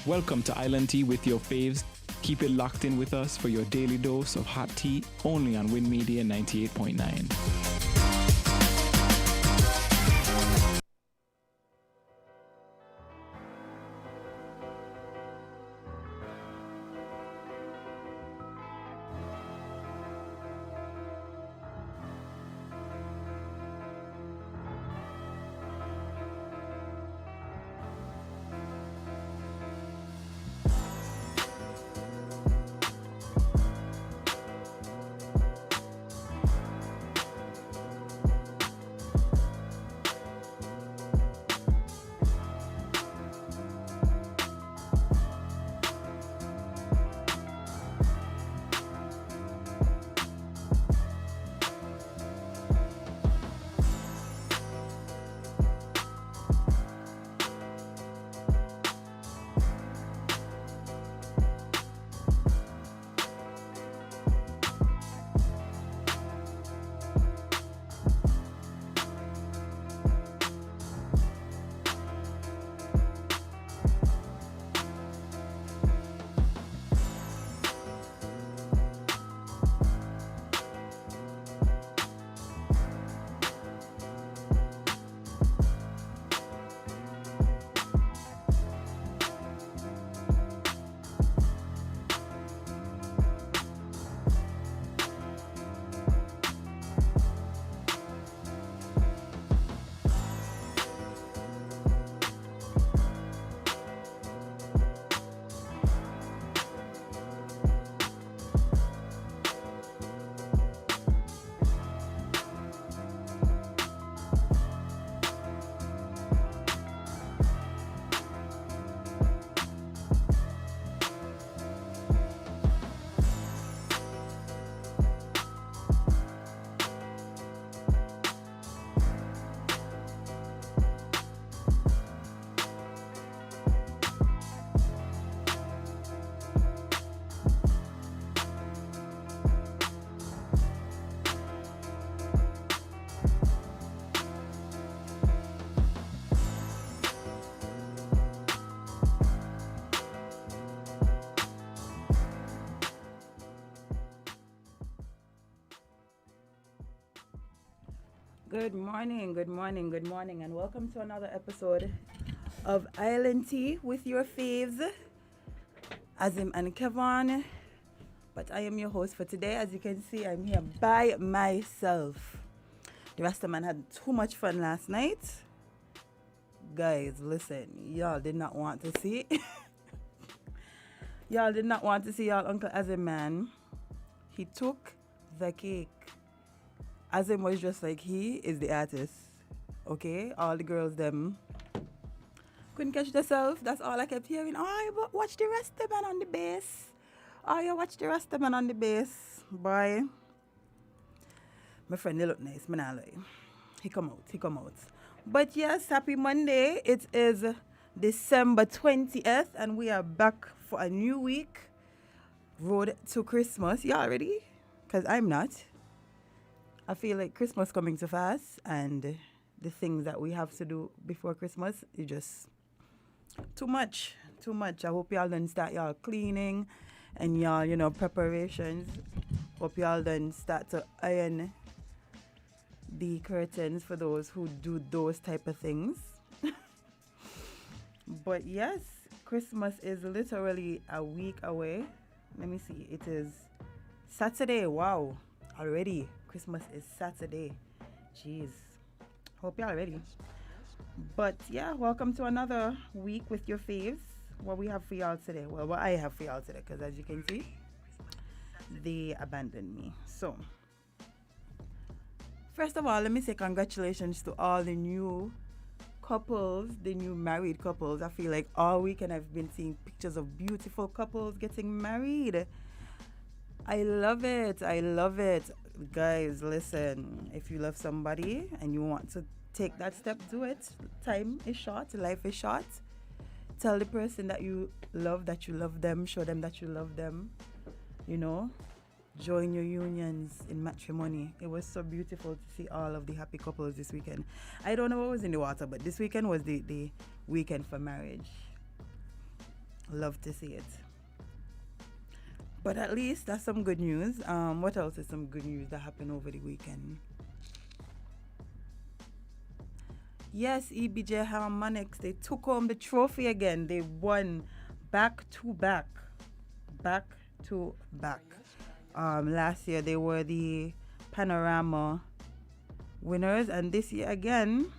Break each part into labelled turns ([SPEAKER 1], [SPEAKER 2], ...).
[SPEAKER 1] Welcome to Island Tea with your faves. Keep it locked in with us for your daily dose of hot tea only on Win Media 98.9.
[SPEAKER 2] Good morning, and welcome to another episode of Island Tea with your faves, Azim and Kevon. But I am your host for today. As you can see, I'm here by myself. The rest of man had too much fun last night. Guys, listen, y'all did not want to see. Y'all did not want to see y'all Uncle Azim, man. He took the cake. Azim was just like, he is the artist. Okay? All the girls, them couldn't catch themselves. That's all I kept hearing. Oh, but watch the rest of them on the bass. Oh, yeah, watch the rest of them on the bass. Boy. My friend, they look nice. Man, I lie. He come out. But yes, happy Monday. It is December 20th, and we are back for a new week. Road to Christmas. Y'all ready? Because I'm not. I feel like Christmas coming too fast, and the things that we have to do before Christmas is just too much. I hope y'all done start y'all cleaning and y'all, preparations. Hope y'all done start to iron the curtains for those who do those type of things. But yes, Christmas is literally a week away. Let me see. It is Saturday. Wow. Already. Christmas is Saturday. Jeez. Hope y'all ready. But yeah, welcome to another week with your faves. What we have for y'all today. Well, what I have for y'all today. Because as you can see, they abandoned me. So, first of all, let me say congratulations to all the new couples, the new married couples. I feel like all weekend I've been seeing pictures of beautiful couples getting married. I love it. Guys, listen, if you love somebody and you want to take that step, do it. Time is short, life is short. Tell the person that you love them, show them that you love them. Join your unions in matrimony. It was so beautiful to see all of the happy couples this weekend. I don't know what was in the water, but this weekend was the weekend for marriage. Love to see it. But at least that's some good news. What else is some good news that happened over the weekend? Yes, EBJ Harmonics, they took home the trophy again. They won back to back. Back to back. Last year they were the Panorama winners, and this year again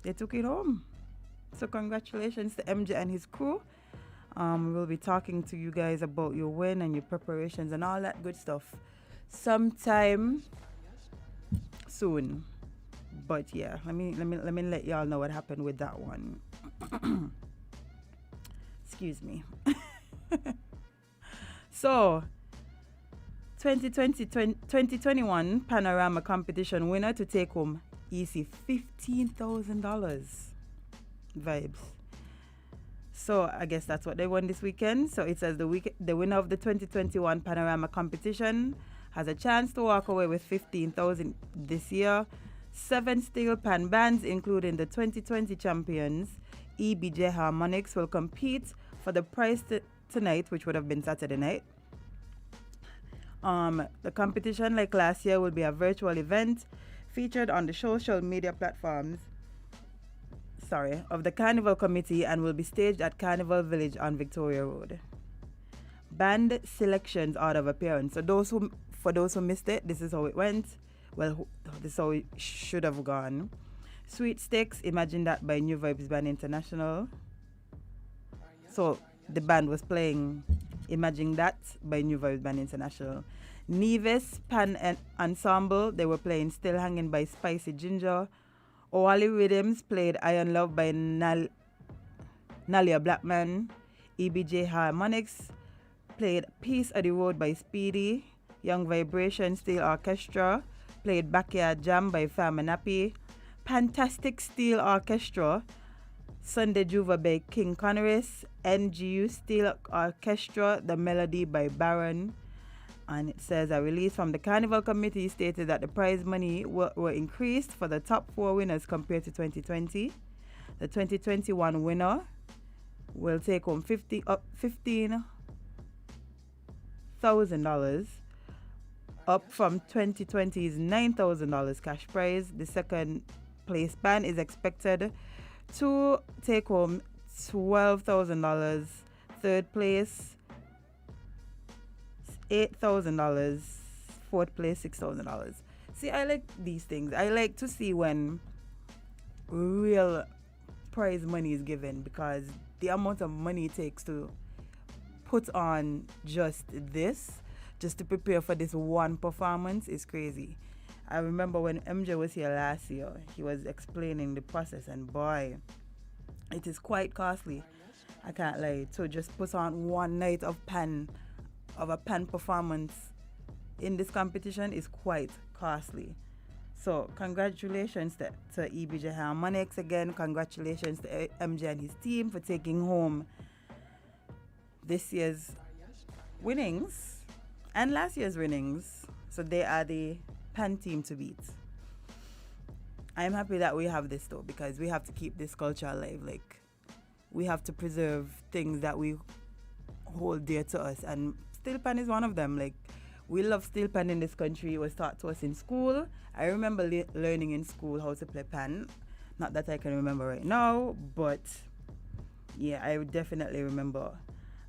[SPEAKER 2] they took it home. So congratulations to MJ and his crew. We'll be talking to you guys about your win and your preparations and all that good stuff sometime soon. But yeah, let me let y'all know what happened with that one. Excuse me. So 2021 Panorama competition winner to take home easy $15,000. Vibes. So I guess that's what they won this weekend. So it says the winner of the 2021 Panorama competition has a chance to walk away with $15,000 this year. 7 steel pan bands, including the 2020 champions, EBJ Harmonics, will compete for the prize tonight, which would have been Saturday night. The competition, like last year, will be a virtual event featured on the social media platforms of the Carnival Committee and will be staged at Carnival Village on Victoria Road. Band selections order of appearance. So for those who missed it, this is how it went. Well, this is how it should have gone. Sweet Sticks, Imagine That by New Vibes Band International. So the band was playing Imagine That by New Vibes Band International. Nevis Pan Ensemble, they were playing Still Hanging by Spicy Ginger. Owali Rhythms played Iron Love by Nalia Blackman. EBJ Harmonics played Peace of the Road by Speedy. Young Vibration Steel Orchestra played Backyard Jam by Farmer Nappy. Fantastic Steel Orchestra, Sunday Juva by King Conneris. NGU Steel Orchestra, The Melody by Baron. And it says a release from the Carnival Committee stated that the prize money were increased for the top 4 winners compared to 2020. The 2021 winner will take home $15,000, up from 2020's $9,000 cash prize. The second place band is expected to take home $12,000. Third place, $8,000. Fourth place, $6,000. See, I like these things. I like to see when real prize money is given, because the amount of money it takes to put on just to prepare for this one performance is crazy. I remember when MJ was here last year, he was explaining the process, and boy, it is quite costly. I can't lie. To just put on one night of a pan performance in this competition is quite costly. So congratulations to EBJ Harmonics again. Congratulations to MJ and his team for taking home this year's winnings and last year's winnings. So they are the pan team to beat. I'm happy that we have this though, because we have to keep this culture alive. Like, we have to preserve things that we hold dear to us, and steel pan is one of them. Like, we love steel pan in this country. It was taught to us in school. I remember learning in school how to play pan. Not that I can remember right now, but yeah, I definitely remember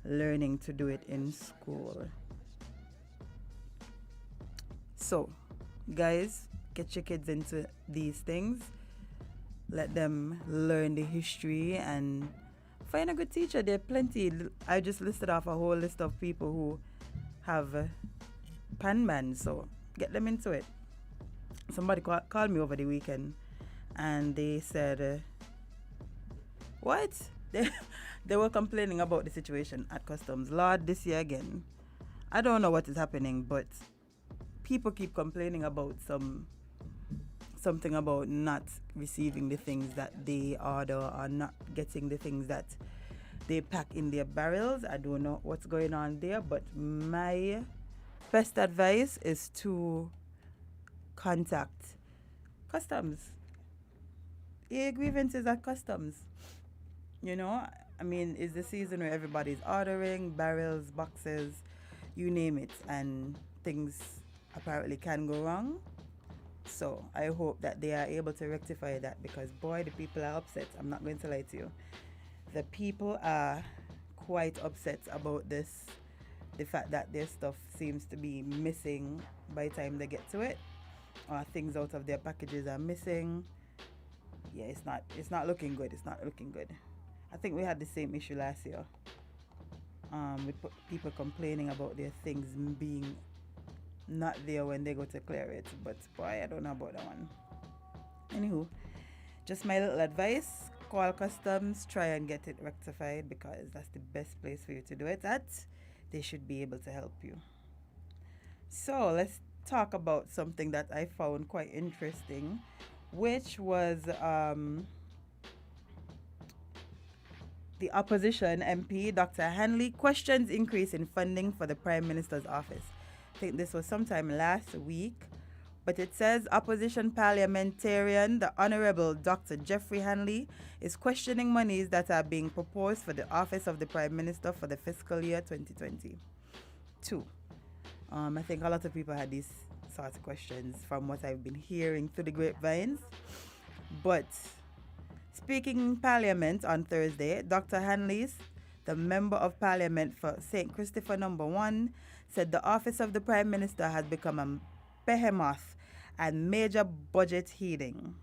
[SPEAKER 2] learning to do it in school. So, guys, get your kids into these things. Let them learn the history and find a good teacher. There are plenty. I just listed off a whole list of people who have pan bands, so get them into it. Somebody called me over the weekend and they said, what? They were complaining about the situation at Customs. Lord, this year again. I don't know what is happening, but people keep complaining about something about not receiving the things that they order or not getting the things that they pack in their barrels. I don't know what's going on there, but my best advice is to contact Customs. Your grievances at Customs. You know, I mean, it's the season where everybody's ordering barrels, boxes, you name it, and things apparently can go wrong. So I hope that they are able to rectify that because, boy, the people are upset. I'm not going to lie to you. The people are quite upset about this. The fact that their stuff seems to be missing by the time they get to it, or things out of their packages are missing. Yeah, it's not looking good. It's not looking good. I think we had the same issue last year. With people complaining about their things being not there when they go to clear it. But boy, I don't know about that one. Anywho, just my little advice: call customs, try and get it rectified because that's the best place for you to do it at. They should be able to help you. So let's talk about something that I found quite interesting, which was the opposition MP, Dr. Hanley, questions increase in funding for the Prime Minister's office. I think this was sometime last week, but it says opposition parliamentarian, the Honorable Dr. Jeffrey Hanley, is questioning monies that are being proposed for the office of the Prime Minister for the fiscal year 2022. I think a lot of people had these sorts of questions from what I've been hearing through the grapevines. But speaking in Parliament on Thursday, Dr. Hanley, the Member of Parliament for St. Christopher Number 1, said the office of the Prime Minister has become a behemoth and major budget heating.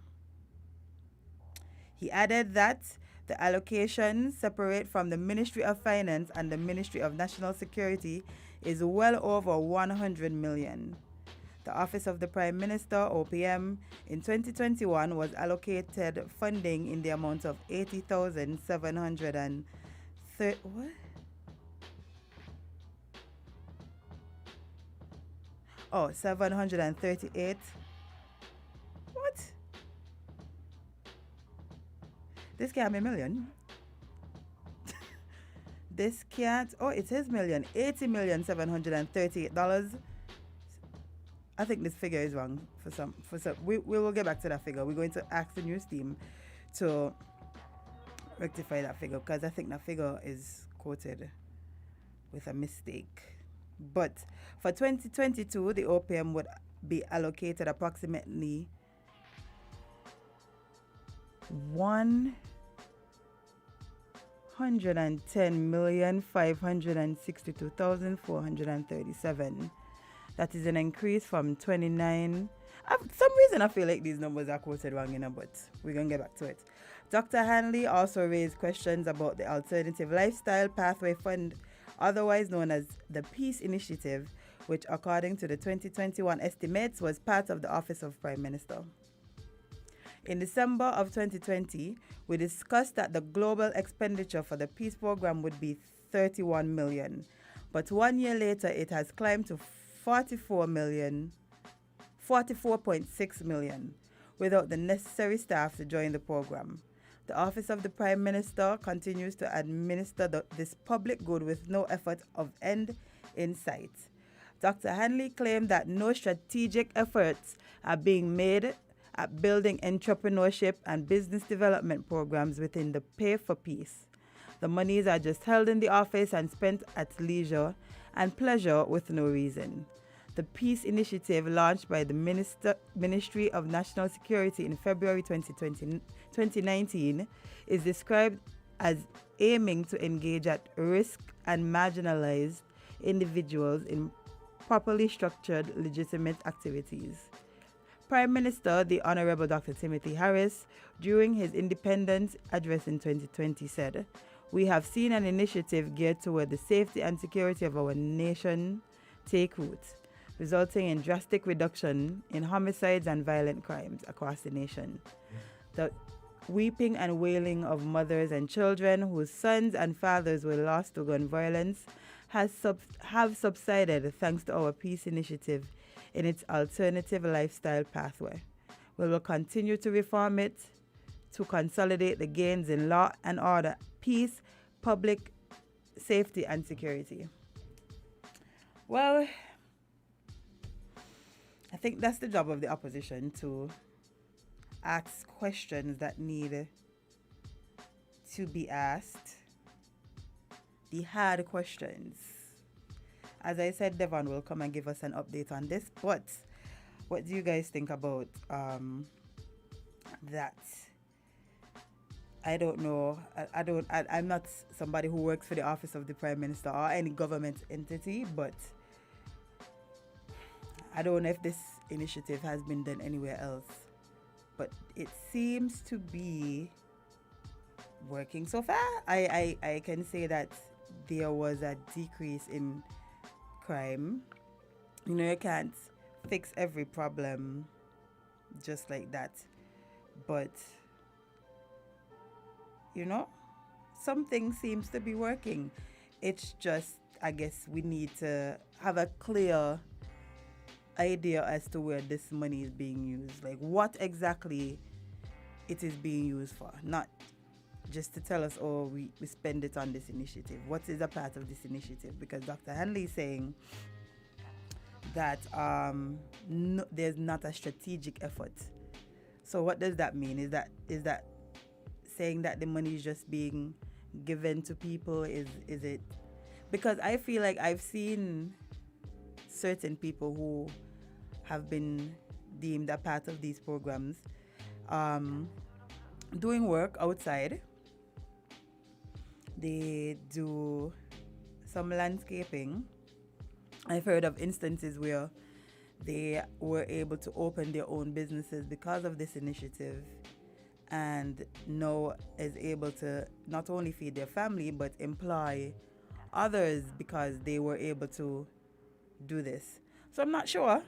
[SPEAKER 2] He added that the allocation separate from the Ministry of Finance and the Ministry of National Security is well over 100 million. The Office of the Prime Minister, OPM, in 2021 was allocated funding in the amount of 80,730. What? Oh, 738. What? This can't be a million. This can't. Oh, it is million. $80,738. I think this figure is wrong for some. We will get back to that figure. We're going to ask the news team to rectify that figure because I think that figure is quoted with a mistake. But for 2022, the OPM would be allocated approximately 110,562,437. That is an increase from 29. For some reason, I feel like these numbers are quoted wrong, but we're going to get back to it. Dr. Hanley also raised questions about the Alternative Lifestyle Pathway Fund, otherwise known as the Peace Initiative, which, according to the 2021 estimates, was part of the Office of Prime Minister. In December of 2020, we discussed that the global expenditure for the peace program would be 31 million, but 1 year later it has climbed to 44.6 million, without the necessary staff to join the program. The Office of the Prime Minister continues to administer this public good with no effort of end in sight. Dr. Hanley claimed that no strategic efforts are being made at building entrepreneurship and business development programs within the Pay for Peace. The monies are just held in the office and spent at leisure and pleasure with no reason. The Peace Initiative, launched by the Ministry of National Security in February 2019, is described as aiming to engage at risk and marginalized individuals in properly structured legitimate activities. Prime Minister, the Honorable Dr. Timothy Harris, during his independence address in 2020 said, "We have seen an initiative geared toward the safety and security of our nation take root, resulting in drastic reduction in homicides and violent crimes across the nation. The weeping and wailing of mothers and children whose sons and fathers were lost to gun violence have subsided thanks to our peace initiative in its alternative lifestyle pathway. We will continue to reform it to consolidate the gains in law and order, peace, public safety and security." Well, I think that's the job of the opposition, to ask questions that need to be asked the hard questions. As I said, Devon will come and give us an update on this. But what do you guys think about that? I don't know. I'm not somebody who works for the office of the Prime Minister or any government entity, but I don't know if this initiative has been done anywhere else. But it seems to be working so far. I can say that there was a decrease in crime. You know, you can't fix every problem just like that. But you know, something seems to be working. It's just, I guess, we need to have a clear idea as to where this money is being used. Like, what exactly it is being used for. Not just to tell us, oh, we spend it on this initiative. What is a part of this initiative? Because Dr. Hanley is saying that no, there's not a strategic effort. So what does that mean? Is that saying that the money is just being given to people? Is it? Because I feel like I've seen certain people who have been deemed a part of these programs doing work outside. They do some landscaping. I've heard of instances where they were able to open their own businesses because of this initiative, and now is able to not only feed their family but employ others because they were able to do this. So I'm not sure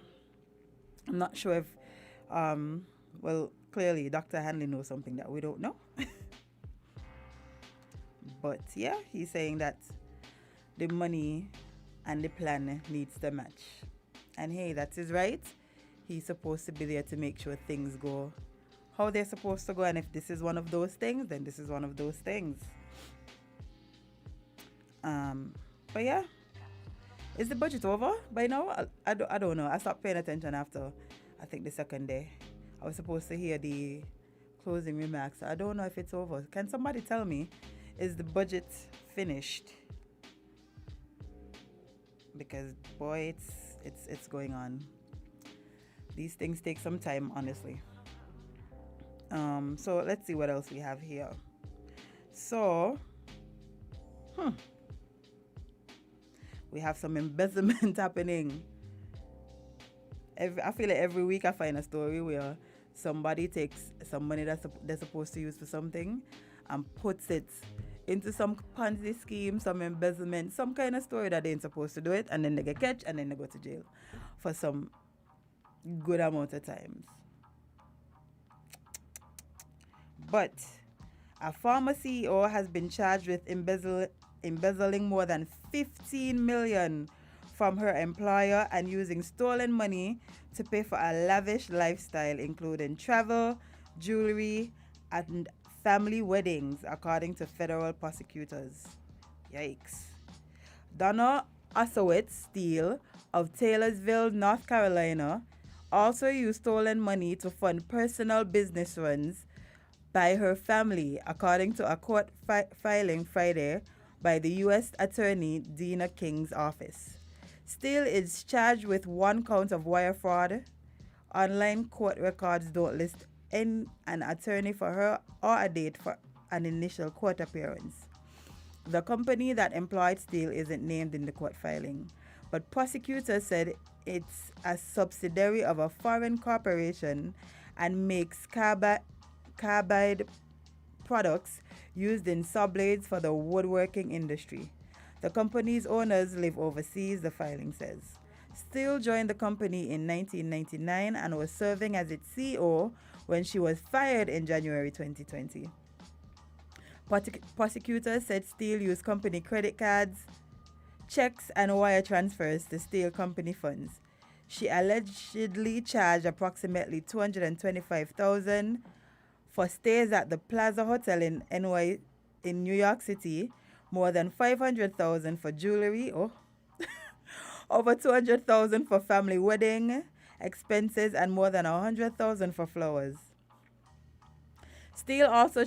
[SPEAKER 2] if well, clearly Dr. Hanley knows something that we don't know. But yeah, he's saying that the money and the plan needs to match. And hey, that is right. He's supposed to be there to make sure things go how they're supposed to go. And if this is one of those things, then this is one of those things. But yeah, is the budget over by now? I don't know. I stopped paying attention after, I think, the second day. I was supposed to hear the closing remarks. I don't know if it's over. Can somebody tell me, is the budget finished? Because boy, it's going on. These things take some time, honestly. So let's see what else we have here. So, we have some embezzlement happening. I feel like every week I find a story where somebody takes some money that they're supposed to use for something and puts it into some Ponzi scheme, some embezzlement, some kind of story that they ain't supposed to do it, and then they get catch and then they go to jail for some good amount of times. But a former CEO has been charged with embezzling more than 15 million from her employer and using stolen money to pay for a lavish lifestyle, including travel, jewelry, and family weddings, according to federal prosecutors. Yikes. Donna Osowitz Steele of Taylorsville, North Carolina, also used stolen money to fund personal business runs by her family, according to a court filing Friday by the U.S. Attorney Dina King's office. Steele is charged with one count of wire fraud. Online court records don't list an attorney for her or a date for an initial court appearance. The company that employed Steele isn't named in the court filing, but prosecutors said it's a subsidiary of a foreign corporation and makes carbide products used in saw blades for the woodworking industry. The company's owners live overseas, the filing says. Steele joined the company in 1999 and was serving as its CEO when she was fired in January 2020. Prosecutors said Steele used company credit cards, checks, and wire transfers to steal company funds. She allegedly charged approximately $225,000 for stays at the Plaza Hotel in New York City, more than $500,000 for jewelry, over $200,000 for family wedding expenses, and more than $100,000 for flowers. Steele also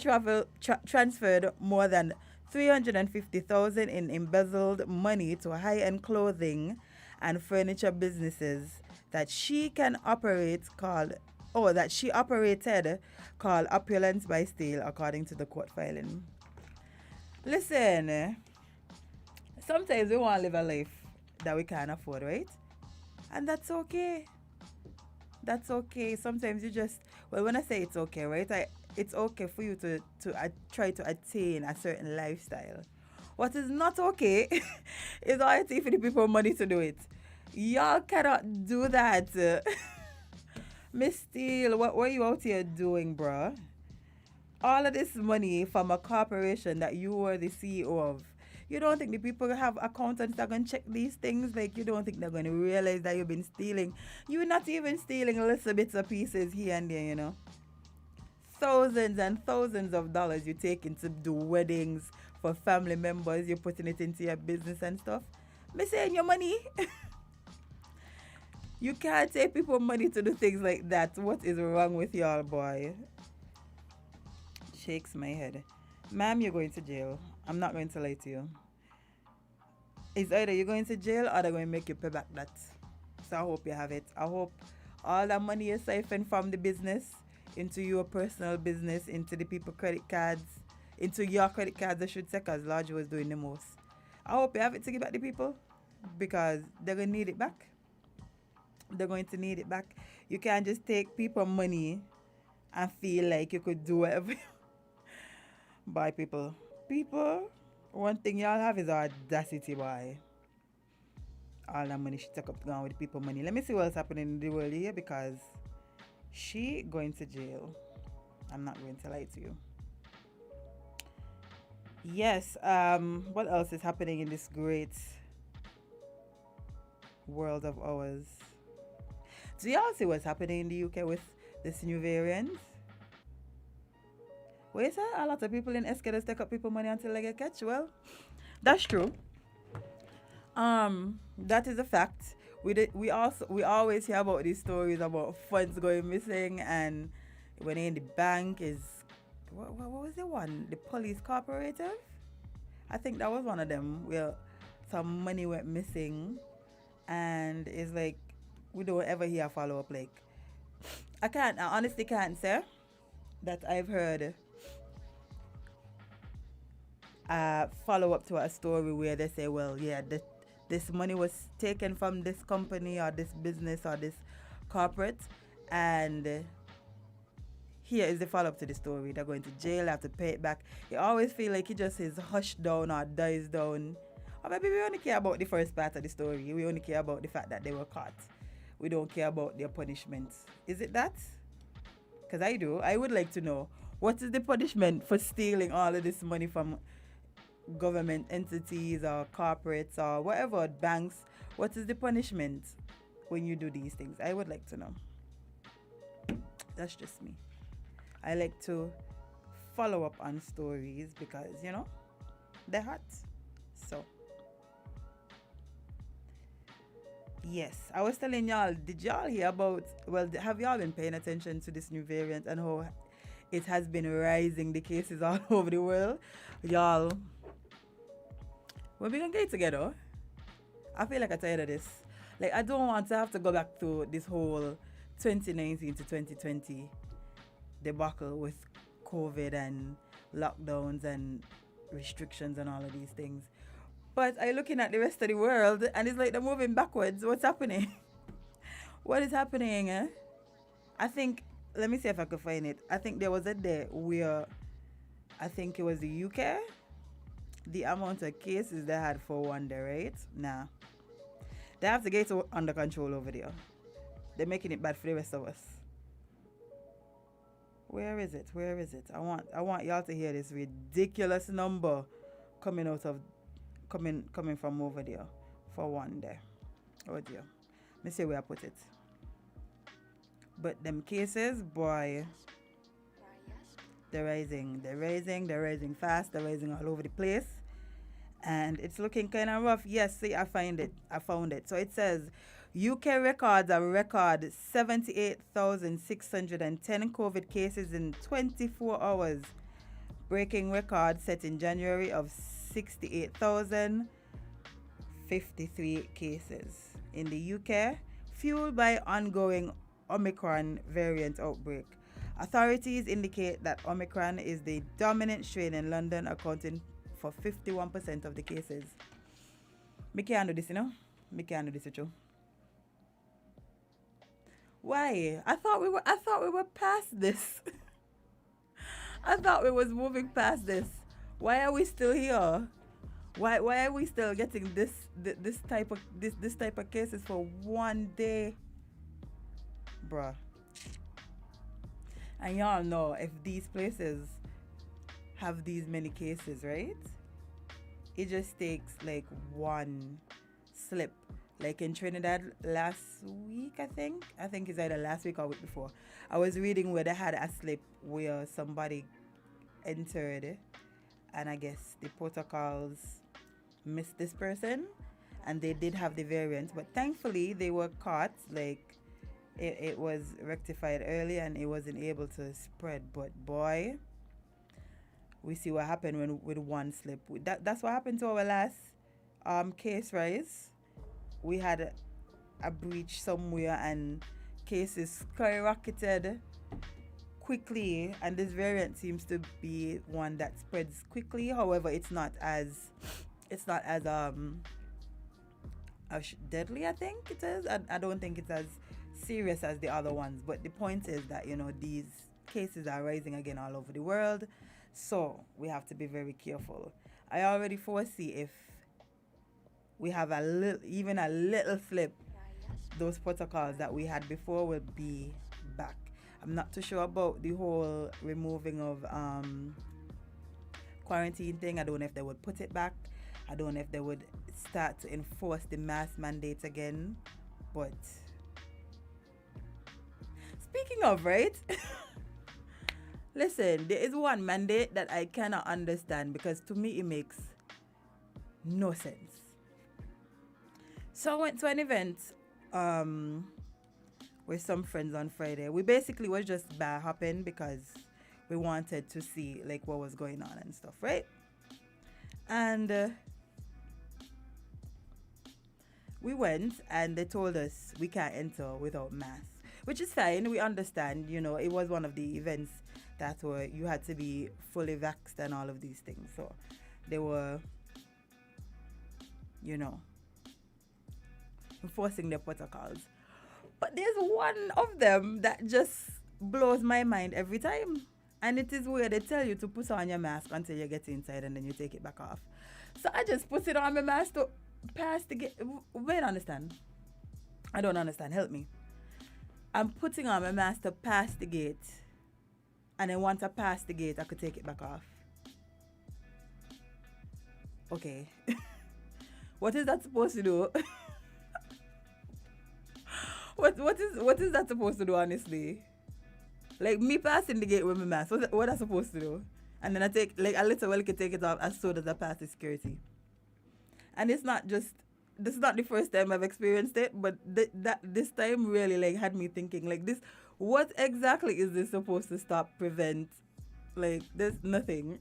[SPEAKER 2] transferred more than $350,000 in embezzled money to high-end clothing and furniture businesses that she can operate called that she operated called Opulence by Steel, according to the court filing. Listen, sometimes we want to live a life that we can't afford, right? And that's okay. That's okay. Sometimes you just, well, when I say it's okay, right? It's okay for you to try to attain a certain lifestyle. What is not okay is all for the people money to do it. Y'all cannot do that. Miss Steele, what were you out here doing, bruh? All of this money from a corporation that you were the CEO of. You don't think the people have accountants that are going to check these things? Like, you don't think they're going to realize that you've been stealing? You're not even stealing little bits of pieces here and there, you know? Thousands and thousands of dollars you taking to do weddings for family members. You're putting it into your business and stuff. Me saying your money. You can't take people money to do things like that. What is wrong with y'all, boy? Shakes my head. Ma'am, you're going to jail. I'm not going to lie to you. It's either you're going to jail or they're going to make you pay back that. So I hope you have it. I hope all that money you siphon from the business into your personal business, into the people credit cards, into your credit cards, I should say, because Lodge was doing the most. I hope you have it to give back to people because they're going to need it back. They're going to need it back. You can't just take people money and feel like you could do whatever. Bye, people. People, one thing y'all have is audacity, boy. All that money she took up down with people money. Let me see what's happening in the world here because she going to jail. I'm not going to lie to you. Yes, what else is happening in this great world of ours? Do y'all see what's happening in the UK with this new variant? Wait, sir, a lot of people in Escaders take up people money until they get catch. Well, that's true. That is a fact. We always hear about these stories about funds going missing, and when in the bank is what was the one? The police cooperative? I think that was one of them where some money went missing, and it's like we don't ever hear a follow up. Like I honestly can't say that I've heard follow up to a story where they say, well, yeah, this money was taken from this company or this business or this corporate, and here is the follow up to the story. They're going to jail, have to pay it back. You always feel like it just is hushed down or dies down. Or maybe we only care about the first part of the story. We only care about the fact that they were caught. We don't care about their punishment. Is it that? Because I do. I would like to know, what is the punishment for stealing all of this money from government entities or corporates or whatever, banks? What is the punishment when you do these things? I would like to know. That's just me. I like to follow up on stories because, you know, they're hot. So, yes, I was telling y'all, did y'all hear about, well, have y'all been paying attention to this new variant and how it has been rising the cases all over the world? Y'all, when we gonna get together? I feel like I'm tired of this. Like, I don't want to have to go back to this whole 2019 to 2020 debacle with COVID and lockdowns and restrictions and all of these things. But I'm looking at the rest of the world and it's like they're moving backwards. What's happening? What is happening? I think, let me see if I can find it. I think there was a day where, I think it was the UK, the amount of cases they had for one day, right? Nah. They have to get it under control over there. They're making it bad for the rest of us. Where is it? Where is it? I want y'all to hear this ridiculous number coming from over there for one day. Oh dear. Let me see where I put it. But them cases, boy, they're rising fast, they're rising all over the place. And it's looking kind of rough. Yes, see, I found it. So it says UK records a record 78,610 COVID cases in 24 hours, breaking record set in January of 68,053 cases. In the UK, fueled by ongoing Omicron variant outbreak, authorities indicate that Omicron is the dominant strain in London, accounting for 51% of the cases. Me can't do this, you know? Me can't do this with you. Why? I thought we were past this. I thought we was moving past this. Why are we still here? Why are we still getting this type of cases for one day? Bruh. And y'all know if these places have these many cases, right? It just takes like one slip. Like in Trinidad last week, I think it's either last week or week before. I was reading where they had a slip where somebody entered, and I guess the protocols missed this person, and they did have the variant, but thankfully they were caught. Like it was rectified early, and it wasn't able to spread. But boy, we see what happened with one slip. That's what happened to our last case rise. We had a breach somewhere, and cases skyrocketed quickly, and this variant seems to be one that spreads quickly. However, it's not as deadly, I think it is. I don't think it's as serious as the other ones, but the point is that, you know, these cases are rising again all over the world, so we have to be very careful. I already foresee if we have even a little flip, those protocols that we had before will be back. I'm not too sure about the whole removing of quarantine thing. I don't know if they would put it back. I don't know if they would start to enforce the mask mandate again. But speaking of, right? Listen, there is one mandate that I cannot understand, because to me it makes no sense. So I went to an event with some friends on Friday. We basically was just bar hopping because we wanted to see like what was going on and stuff, right? And we went, and they told us we can't enter without masks, which is fine. We understand, you know, it was one of the events that were, you had to be fully vaxxed and all of these things. So they were, you know, enforcing their protocols. But there's one of them that just blows my mind every time. And it is where they tell you to put on your mask until you get inside, and then you take it back off. So I just put it on my mask to pass the gate. Wait, understand? I don't understand. Help me. I'm putting on my mask to pass the gate. And then once I pass the gate, I could take it back off. Okay. What is that supposed to do? What is that supposed to do, honestly? Like me passing the gate with my mask, what am I supposed to do? And then I take, like, I literally can take it off as soon as I pass the security. And this is not the first time I've experienced it, but this time really like had me thinking like this. What exactly is this supposed to prevent? Like, there's nothing.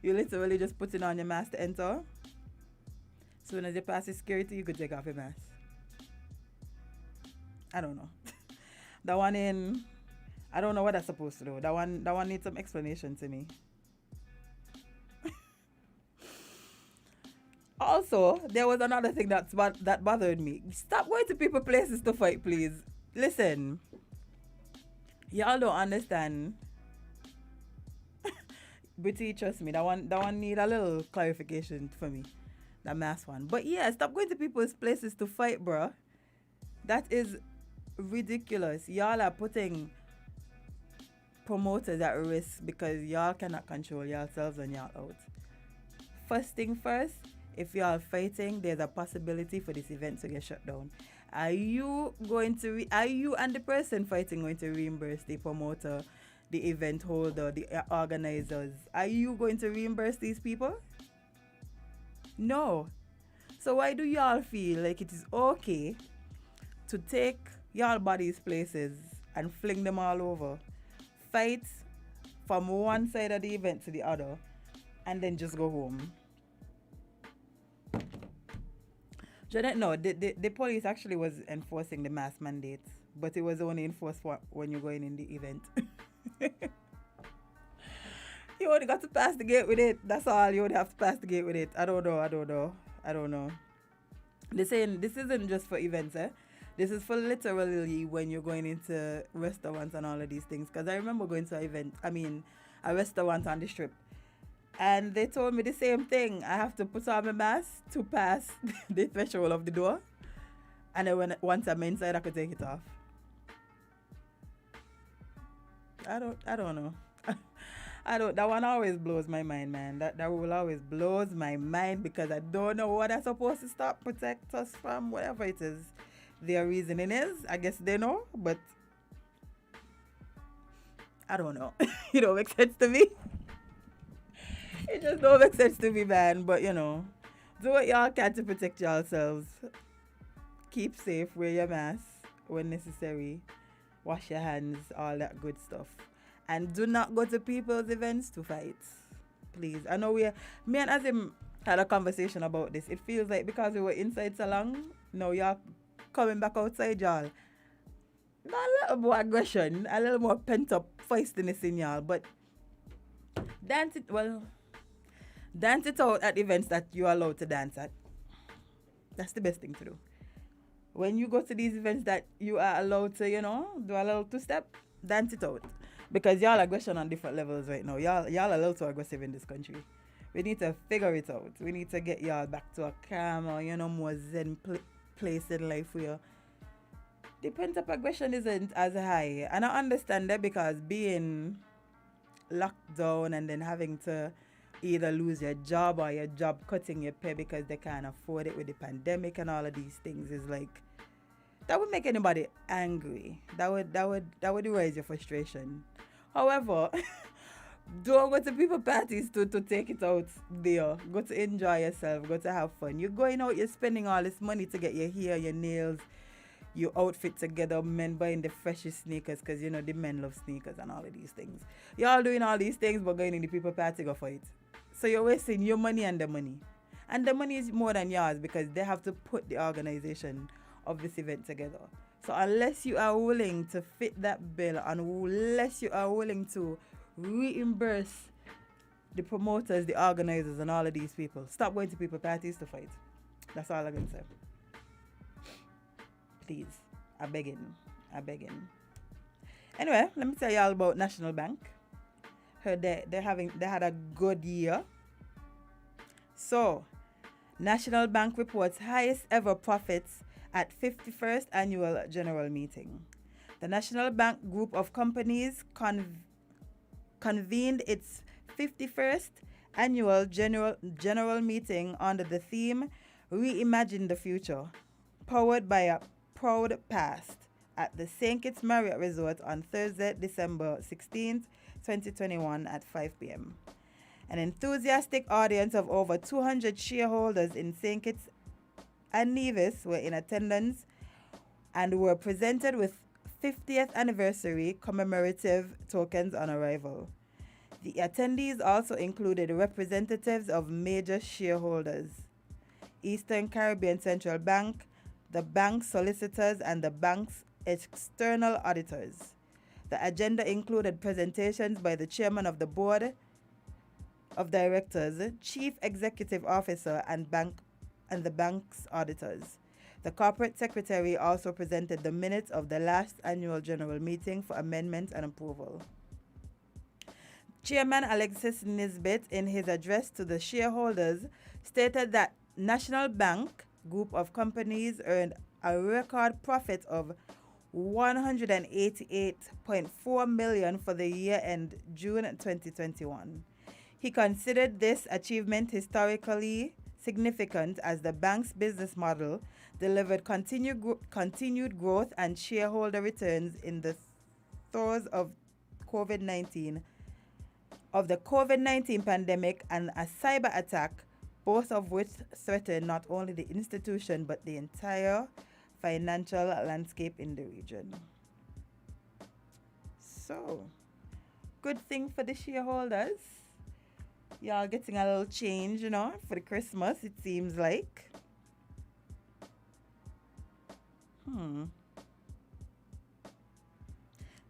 [SPEAKER 2] You literally just putting on your mask to enter. Soon as you pass the security, you could take off your mask. I don't know. That one I don't know what that's supposed to do. That one needs some explanation to me. Also, there was another thing that bothered me. Stop going to people places to fight, please. Listen, y'all don't understand. Bitty, trust me, that one need a little clarification for me. That mask one. But yeah, stop going to people's places to fight, bruh. That is ridiculous. Y'all are putting promoters at risk because y'all cannot control yourselves when y'all out. First thing first, if y'all fighting, there's a possibility for this event to get shut down. Are you and the person fighting going to reimburse the promoter, the event holder, the organizers? Are you going to reimburse these people? No. So why do y'all feel like it is okay to take y'all bodies places and fling them all over? Fight from one side of the event to the other and then just go home. Janet, no, the police actually was enforcing the mask mandate, but it was only enforced when you're going in the event. You only got to pass the gate with it. That's all. You only have to pass the gate with it. I don't know. They're saying this isn't just for events, eh? This is for literally when you're going into restaurants and all of these things. Because I remember going to a restaurant on the strip. And they told me the same thing. I have to put on my mask to pass the threshold of the door. And then once I'm inside, I could take it off. I don't know. That one always blows my mind, man. That rule always blows my mind because I don't know what I'm supposed to stop, protect us from, whatever it is their reasoning is. I guess they know, but I don't know. It don't make sense to me. It just don't make sense to me, man. But do what y'all can to protect yourselves. Keep safe, wear your mask when necessary, wash your hands, all that good stuff. And do not go to people's events to fight. Please. I know me and Azim had a conversation about this. It feels like because we were inside so long, now y'all coming back outside, y'all. Not a little more aggression, a little more pent up feistiness in y'all, but dance it out at events that you're allowed to dance at. That's the best thing to do. When you go to these events that you are allowed to, do a little two-step, dance it out. Because y'all aggression on different levels right now. Y'all a little too aggressive in this country. We need to figure it out. We need to get y'all back to a calmer, more zen place in life where the pent-up aggression isn't as high. And I understand that because being locked down and then having to either lose your job or your job cutting your pay because they can't afford it with the pandemic and all of these things is like, that would make anybody angry. That would raise your frustration. However, don't go to people parties to take it out there. Go to enjoy yourself. Go to have fun. You're going out, you're spending all this money to get your hair, your nails, your outfit together. Men buying the freshest sneakers because, the men love sneakers and all of these things. Y'all doing all these things but going in the people party go for it. So you're wasting your money and the money. And the money is more than yours because they have to put the organization of this event together. So unless you are willing to fit that bill and unless you are willing to reimburse the promoters, the organizers and all of these people, stop going to people parties to fight. That's all I'm going to say. Please, I begging. Anyway, let me tell y'all about National Bank. Heard they had a good year. So, National Bank reports highest ever profits at 51st annual general meeting. The National Bank group of companies convened its 51st annual general meeting under the theme Reimagine the Future, powered by a proud past, at the St. Kitts Marriott Resort on Thursday, December 16th, 2021 at 5 p.m. An enthusiastic audience of over 200 shareholders in St. Kitts and Nevis were in attendance and were presented with 50th anniversary commemorative tokens on arrival. The attendees also included representatives of major shareholders, Eastern Caribbean Central Bank, the bank's solicitors, and the bank's external auditors. The agenda included presentations by the chairman of the board of directors, chief executive officer, and the bank's auditors. The corporate secretary also presented the minutes of the last annual general meeting for amendment and approval. Chairman Alexis Nisbet, in his address to the shareholders, stated that National Bank group of companies earned a record profit of $188.4 million for the year end June 2021. He considered this achievement historically significant as the bank's business model delivered continued growth and shareholder returns in the throes of the COVID-19 pandemic and a cyber attack, both of which threatened not only the institution but the entire financial landscape in the region. So, good thing for the shareholders. Y'all getting a little change, for the Christmas, it seems like.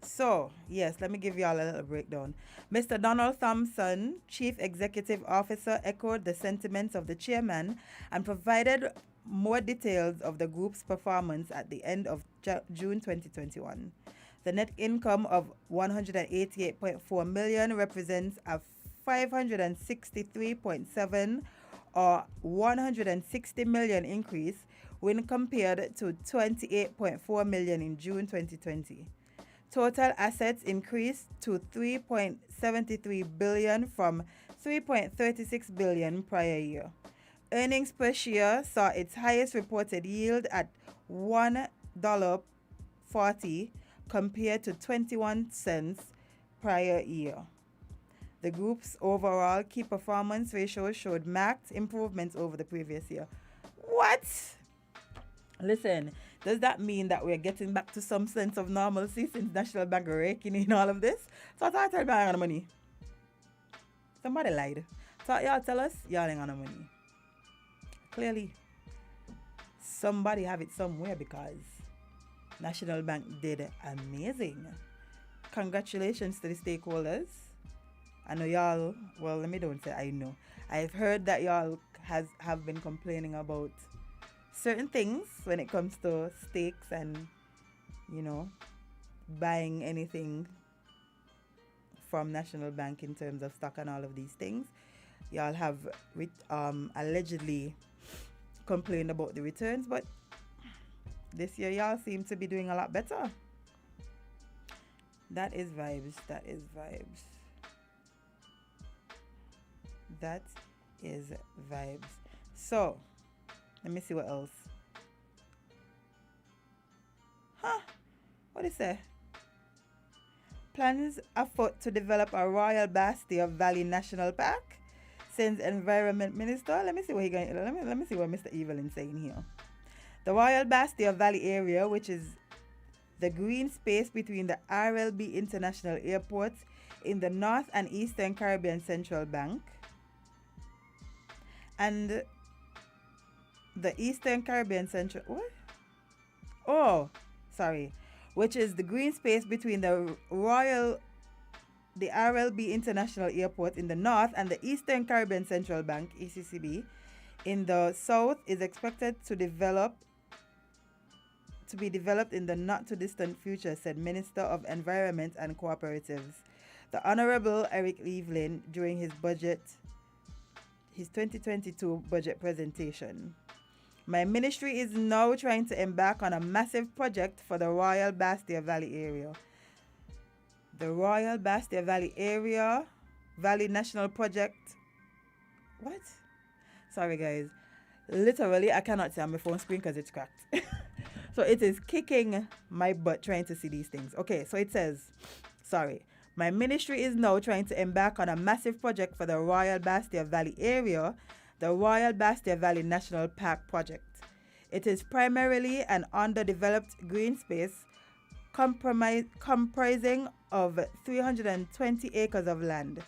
[SPEAKER 2] So, yes, let me give y'all a little breakdown. Mr. Donald Thompson, Chief Executive Officer, echoed the sentiments of the chairman and provided more details of the group's performance at the end of June 2021. The net income of 188.4 million represents a 563.7 or 160 million increase when compared to 28.4 million in June 2020. Total assets increased to 3.73 billion from 3.36 billion prior year. Earnings per share saw its highest reported yield at $1.40 compared to 21 cents prior year. The group's overall key performance ratio showed marked improvements over the previous year. What? Listen, does that mean that we're getting back to some sense of normalcy since National Bank are raking in all of this? So I thought I'd buy on the money. Somebody lied. So y'all tell us y'all ain't on the money. Clearly, somebody have it somewhere because National Bank did amazing. Congratulations to the stakeholders. I know y'all, well, let me don't say I know. I've heard that y'all have been complaining about certain things when it comes to stakes and, buying anything from National Bank in terms of stock and all of these things. Y'all have allegedly complained about the returns, but this year y'all seem to be doing a lot better. That is vibes. That is vibes. That is vibes. So, let me see what else. What is it? Plans afoot to develop a Royal Bastia Valley National Park, sends Environment Minister. Let me see what let me see what Mr. Evelyn's saying here. The Royal Bastia Valley area, which is the green space between the RLB International Airport in the North and Eastern Caribbean Central Bank and the Eastern Caribbean Central which is the green space between the RLB International Airport in the North and the Eastern Caribbean Central Bank ECCB in the South is expected to be developed in the not too distant future, said Minister of Environment and Cooperatives, the Honorable Eric Evelyn, during his 2022 budget presentation. My ministry is now trying to embark on a massive project for the Royal Bastia Valley area. The Royal Bastia Valley Valley National Project. What? Sorry, guys. Literally, I cannot see on my phone screen because it's cracked. So it is kicking my butt trying to see these things. Okay, so it says, my ministry is now trying to embark on a massive project for the Royal Bastia Valley area, the Royal Bastia Valley National Park project. It is primarily an underdeveloped green space comprising of 320 acres of land.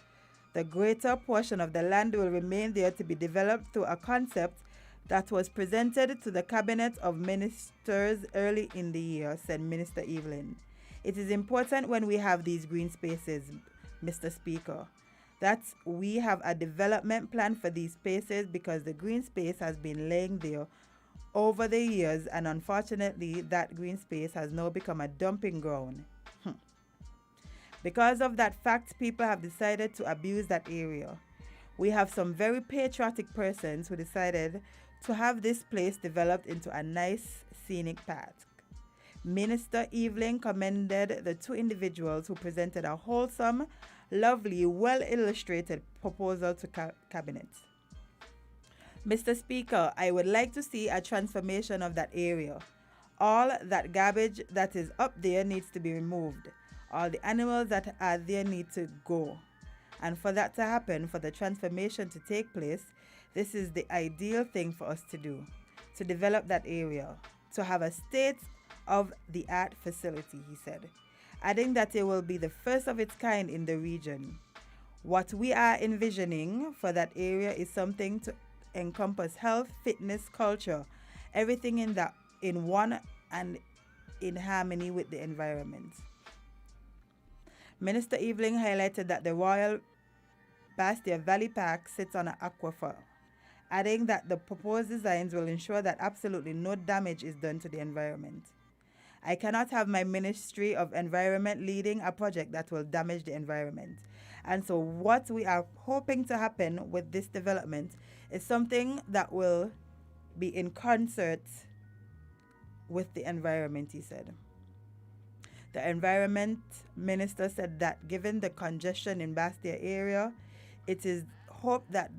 [SPEAKER 2] The greater portion of the land will remain there to be developed through a concept that was presented to the Cabinet of Ministers early in the year, said Minister Evelyn. It is important when we have these green spaces, Mr. Speaker, that we have a development plan for these spaces because the green space has been laying there over the years and unfortunately that green space has now become a dumping ground. Because of that fact, people have decided to abuse that area. We have some very patriotic persons who decided to have this place developed into a nice scenic park. Minister Evelyn commended the two individuals who presented a wholesome, lovely, well-illustrated proposal to Cabinet. Mr. Speaker, I would like to see a transformation of that area. All that garbage that is up there needs to be removed. All the animals that are there need to go. And for that to happen, for the transformation to take place, this is the ideal thing for us to do, to develop that area, to have a state-of-the-art facility, he said. adding that it will be the first of its kind in the region. What we are envisioning for that area is something to encompass health, fitness, culture, everything in one and in harmony with the environment. Minister Eveling highlighted that the Royal Bastia Valley Park sits on an aquifer, adding that the proposed designs will ensure that absolutely no damage is done to the environment. I cannot have my Ministry of Environment leading a project that will damage the environment. And so what we are hoping to happen with this development is something that will be in concert with the environment, he said. The environment minister said that given the congestion in Bastia area, it is hoped that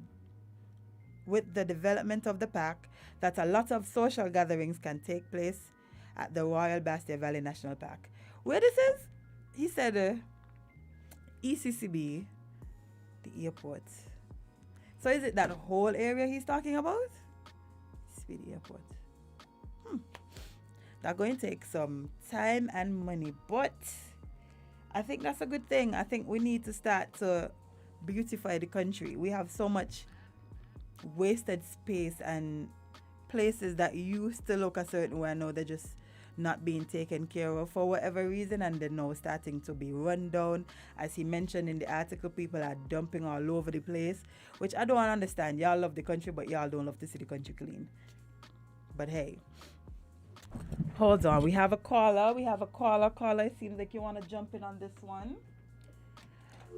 [SPEAKER 2] with the development of the park, that a lot of social gatherings can take place at the Royal Bastia Valley National Park. Where this is? He said ECCB, the airport. So is it that whole area he's talking about? Speedy Airport. That's going to take some time and money, but I think that's a good thing. I think we need to start to beautify the country. We have so much wasted space and places that used to look a certain way. Now they're just not being taken care of for whatever reason, and they're now starting to be run down. As he mentioned in the article, people are dumping all over the place, which I don't understand. Y'all love the country, but y'all don't love to see the country clean. But hey, hold on. We have a caller. Caller, it seems like you want to jump in on this one.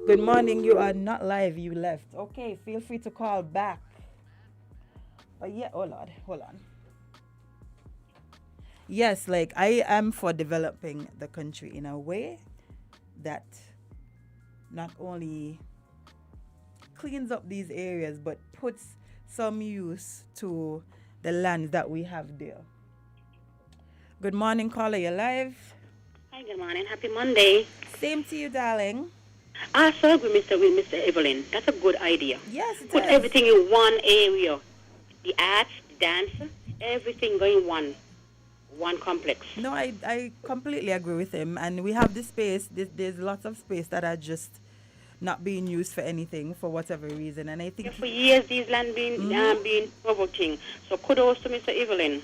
[SPEAKER 2] Good morning. You are not live. You left. Okay, feel free to call back. But yeah, oh Lord, hold on. Yes, like I am for developing the country in a way that not only cleans up these areas, but puts some use to the land that we have there. Good morning, caller. You're live.
[SPEAKER 3] Hi, good morning. Happy Monday.
[SPEAKER 2] Same to you, darling.
[SPEAKER 3] I so agree with Mr. Evelyn. That's a good idea.
[SPEAKER 2] Yes, it
[SPEAKER 3] Put
[SPEAKER 2] is.
[SPEAKER 3] everything in one area. The arts, the dance, everything going one complex.
[SPEAKER 2] No, I completely agree with him. And we have this space. There's lots of space that are just not being used for anything for whatever reason. And I think
[SPEAKER 3] for years these land being provoking. So kudos to Mr. Evelyn.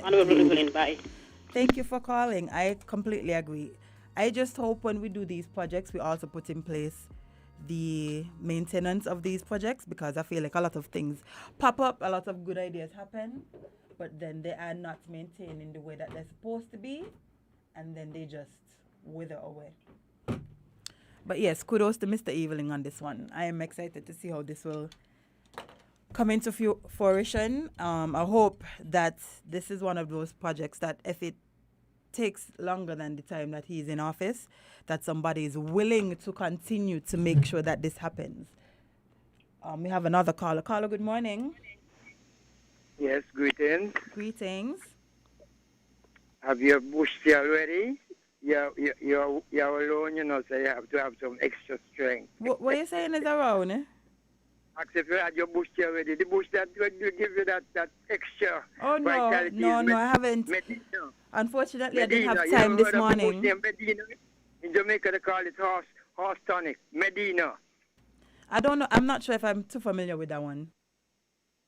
[SPEAKER 3] Honorable Evelyn, bye.
[SPEAKER 2] Thank you for calling. I completely agree. I just hope when we do these projects, we also put in place the maintenance of these projects, because I feel like a lot of things pop up, a lot of good ideas happen, but then they are not maintained in the way that they're supposed to be, and then they just wither away. But yes, kudos to Mr. Eveling on this one. I am excited to see how this will come into fruition. I hope that this is one of those projects that if it takes longer than the time that he's in office, that somebody is willing to continue to make sure that this happens. We have another caller. Caller, good morning.
[SPEAKER 4] Yes, greetings.
[SPEAKER 2] Greetings.
[SPEAKER 4] Have your bush tea already? You're alone, so you have to have some extra strength.
[SPEAKER 2] What are you saying is around?
[SPEAKER 4] Ask if you had your bush tea already. The bush that will give you that extra vitality.
[SPEAKER 2] No, I haven't.
[SPEAKER 4] Medina.
[SPEAKER 2] Unfortunately,
[SPEAKER 4] Medina.
[SPEAKER 2] I didn't have time this morning.
[SPEAKER 4] Medina. In Jamaica, they call it horse tonic. Medina.
[SPEAKER 2] I don't know. I'm not sure if I'm too familiar with that one.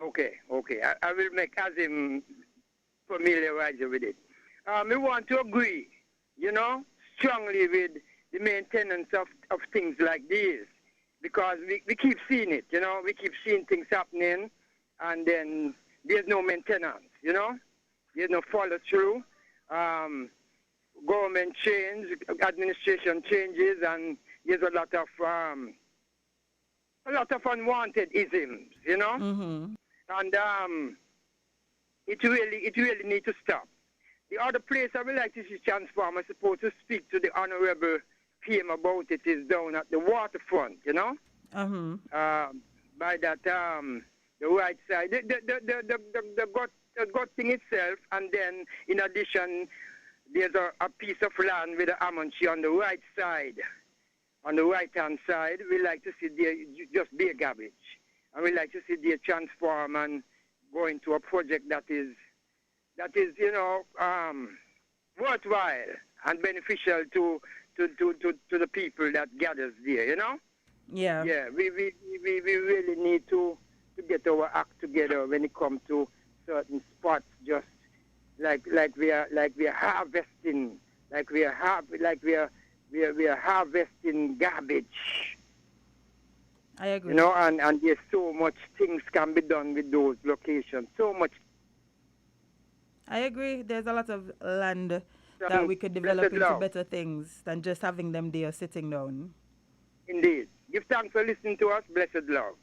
[SPEAKER 4] Okay. I will make Azim familiarize you with it. We want to agree, strongly with the maintenance of things like these, because we keep seeing it, we keep seeing things happening, and then there's no maintenance, there's no follow through. Government change, administration changes, and there's a lot of unwanted isms,
[SPEAKER 2] Mm-hmm.
[SPEAKER 4] And it really needs to stop. The other place I would like to see transform, I'm supposed to speak to the Honorable PM about it, is down at the waterfront,
[SPEAKER 2] Mm-hmm.
[SPEAKER 4] By that, the right side, the gut thing itself, and then in addition, there's a piece of land with an almond tree on the right side, on the right-hand side. We like to see there just bare garbage. And we like to see the transform and go into a project that is worthwhile and beneficial to the people that gathers there, you know?
[SPEAKER 2] Yeah.
[SPEAKER 4] Yeah, we really need to get our act together when it comes to certain spots, just like we are harvesting, we are harvesting garbage.
[SPEAKER 2] I agree.
[SPEAKER 4] You know, and there's so much things can be done with those locations. So much.
[SPEAKER 2] I agree. There's a lot of land that we could develop into better things than just having them there sitting down.
[SPEAKER 4] Indeed. Give thanks for listening to us. Blessed love.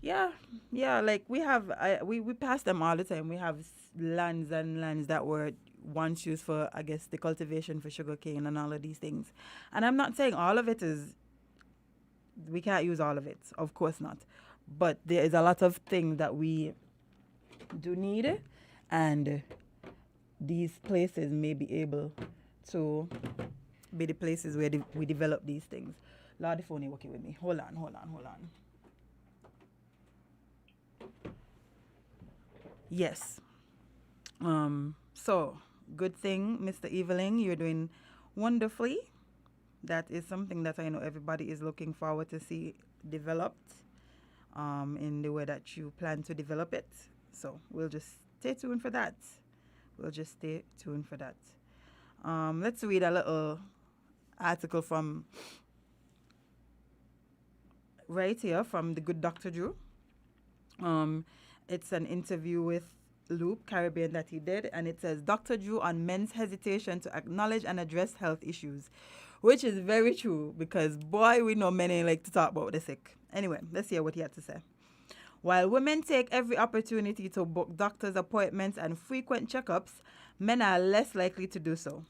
[SPEAKER 2] Yeah, like we have, we pass them all the time. We have lands and lands that were once used for, I guess, the cultivation for sugarcane and all of these things. And I'm not saying all of it is, we can't use all of it. Of course not. But there is a lot of things that we do need, and these places may be able to be the places where we develop these things. Lord, the phone is working with me. Hold on. Yes. So, good thing, Mr. Eveling, you're doing wonderfully. That is something that I know everybody is looking forward to see developed in the way that you plan to develop it. So, we'll just stay tuned for that. Let's read a little article from right here from the good Dr. Drew. It's an interview with Loop Caribbean that he did, and it says Dr. Drew on men's hesitation to acknowledge and address health issues, which is very true because, boy, we know men ain't like to talk about the sick. Anyway, let's hear what he had to say. While women take every opportunity to book doctor's appointments and frequent checkups, men are less likely to do so.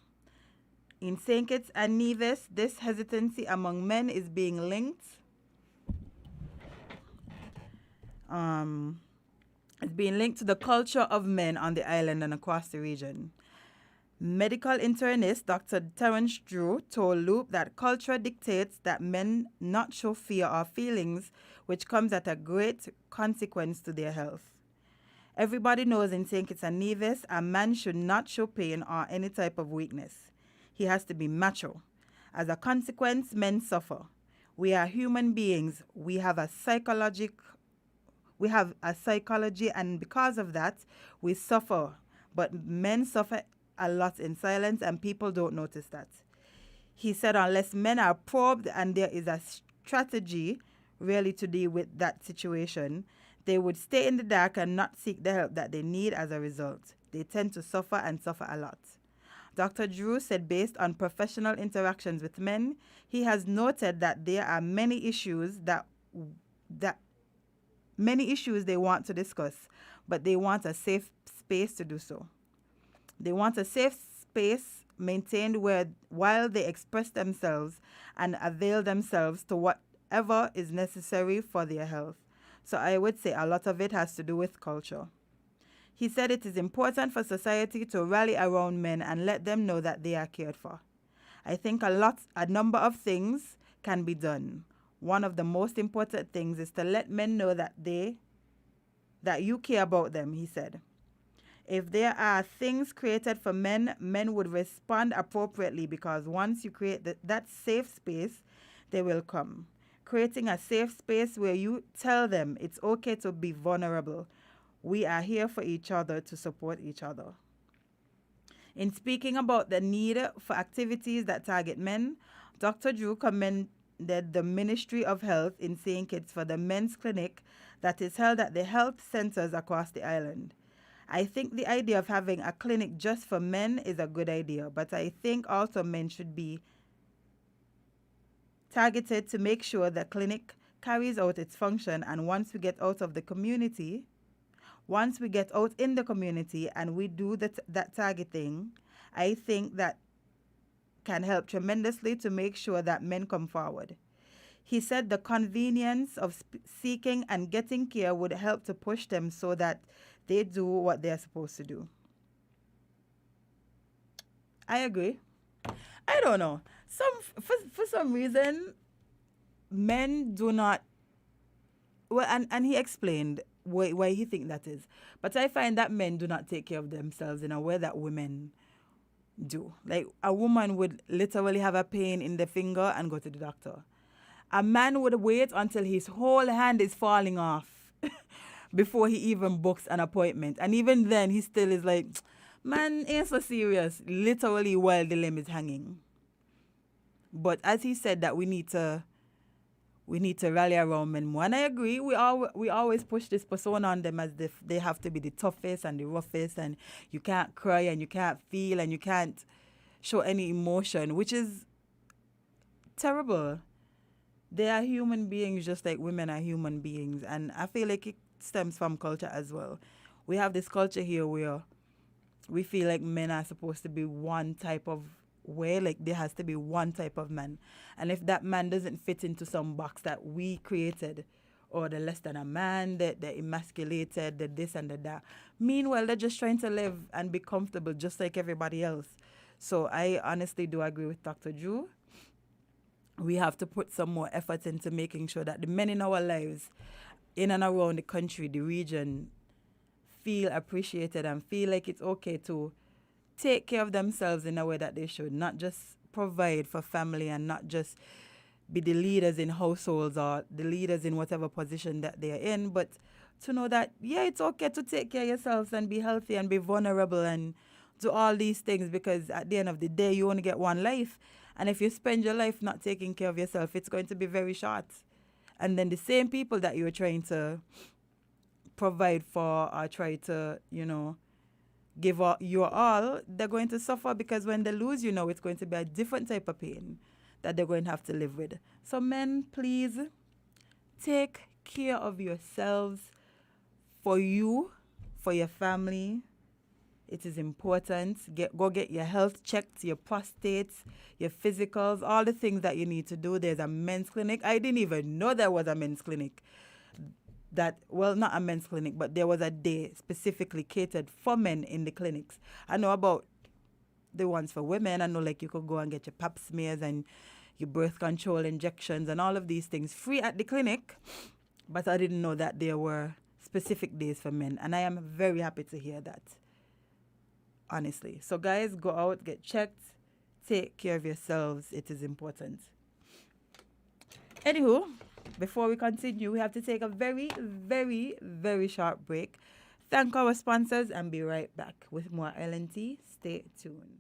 [SPEAKER 2] In St. Kitts and Nevis, this hesitancy among men is being linked to the culture of men on the island and across the region. Medical internist Dr. Terence Drew told Loop that culture dictates that men not show fear or feelings, which comes at a great consequence to their health. Everybody knows in St. Kitts and Nevis, a man should not show pain or any type of weakness. He has to be macho. As a consequence, men suffer. We are human beings. We have a psychology, and because of that, we suffer. But men suffer a lot in silence, and people don't notice that. He said unless men are probed and there is a strategy really to deal with that situation, they would stay in the dark and not seek the help that they need as a result. They tend to suffer and suffer a lot. Dr. Drew said based on professional interactions with men, he has noted that there are many issues they want to discuss, but they want a safe space to do so. They want a safe space maintained while they express themselves and avail themselves to whatever is necessary for their health. So I would say a lot of it has to do with culture. He said it is important for society to rally around men and let them know that they are cared for. I think a number of things can be done. One of the most important things is to let men know that you care about them, he said. If there are things created for men, men would respond appropriately because once you create that safe space, they will come. Creating a safe space where you tell them it's okay to be vulnerable. We are here for each other to support each other. In speaking about the need for activities that target men, Dr. Drew commended the Ministry of Health in St. Kitts for the men's clinic that is held at the health centers across the island. I think the idea of having a clinic just for men is a good idea, but I think also men should be targeted to make sure the clinic carries out its function, and once we get out in the community and we do that targeting, I think that can help tremendously to make sure that men come forward. He said the convenience of seeking and getting care would help to push them so that they do what they're supposed to do. I agree. I don't know. For some reason, men do not. Well, and he explained why he think that is. But I find that men do not take care of themselves in a way that women do. Like a woman would literally have a pain in the finger and go to the doctor. A man would wait until his whole hand is falling off before he even books an appointment. And even then, he still is like, man, ain't so serious. Literally while the limb is hanging. But as he said that we need to rally around men more. And I agree, we always push this persona on them as if they have to be the toughest and the roughest, and you can't cry and you can't feel and you can't show any emotion, which is terrible. They are human beings just like women are human beings. And I feel like it stems from culture as well. We have this culture here where we feel like men are supposed to be one type of way, like there has to be one type of man. And if that man doesn't fit into some box that we created, or the less than a man, the emasculated, the this and the that, meanwhile, they're just trying to live and be comfortable just like everybody else. So I honestly do agree with Dr. Drew. We have to put some more effort into making sure that the men in our lives, in and around the country, the region, feel appreciated and feel like it's okay to take care of themselves in a way that they should, not just provide for family and not just be the leaders in households or the leaders in whatever position that they're in, but to know that, yeah, it's okay to take care of yourselves and be healthy and be vulnerable and do all these things, because at the end of the day, you only get one life. And if you spend your life not taking care of yourself, it's going to be very short. And then the same people that you're trying to provide for or try to, give your all, they're going to suffer, because when they lose, it's going to be a different type of pain that they're going to have to live with. So men, please take care of yourselves for you, for your family. It is important. Go get your health checked, your prostates, your physicals, all the things that you need to do. There's a men's clinic. I didn't even know there was a men's clinic. Not a men's clinic, but there was a day specifically catered for men in the clinics. I know about the ones for women. I know like you could go and get your pap smears and your birth control injections and all of these things free at the clinic. But I didn't know that there were specific days for men. And I am very happy to hear that. Honestly. So guys, go out, get checked, take care of yourselves. It is important. Anywho, before we continue, we have to take a very, very, very short break. Thank our sponsors and be right back with more LNT. Stay tuned.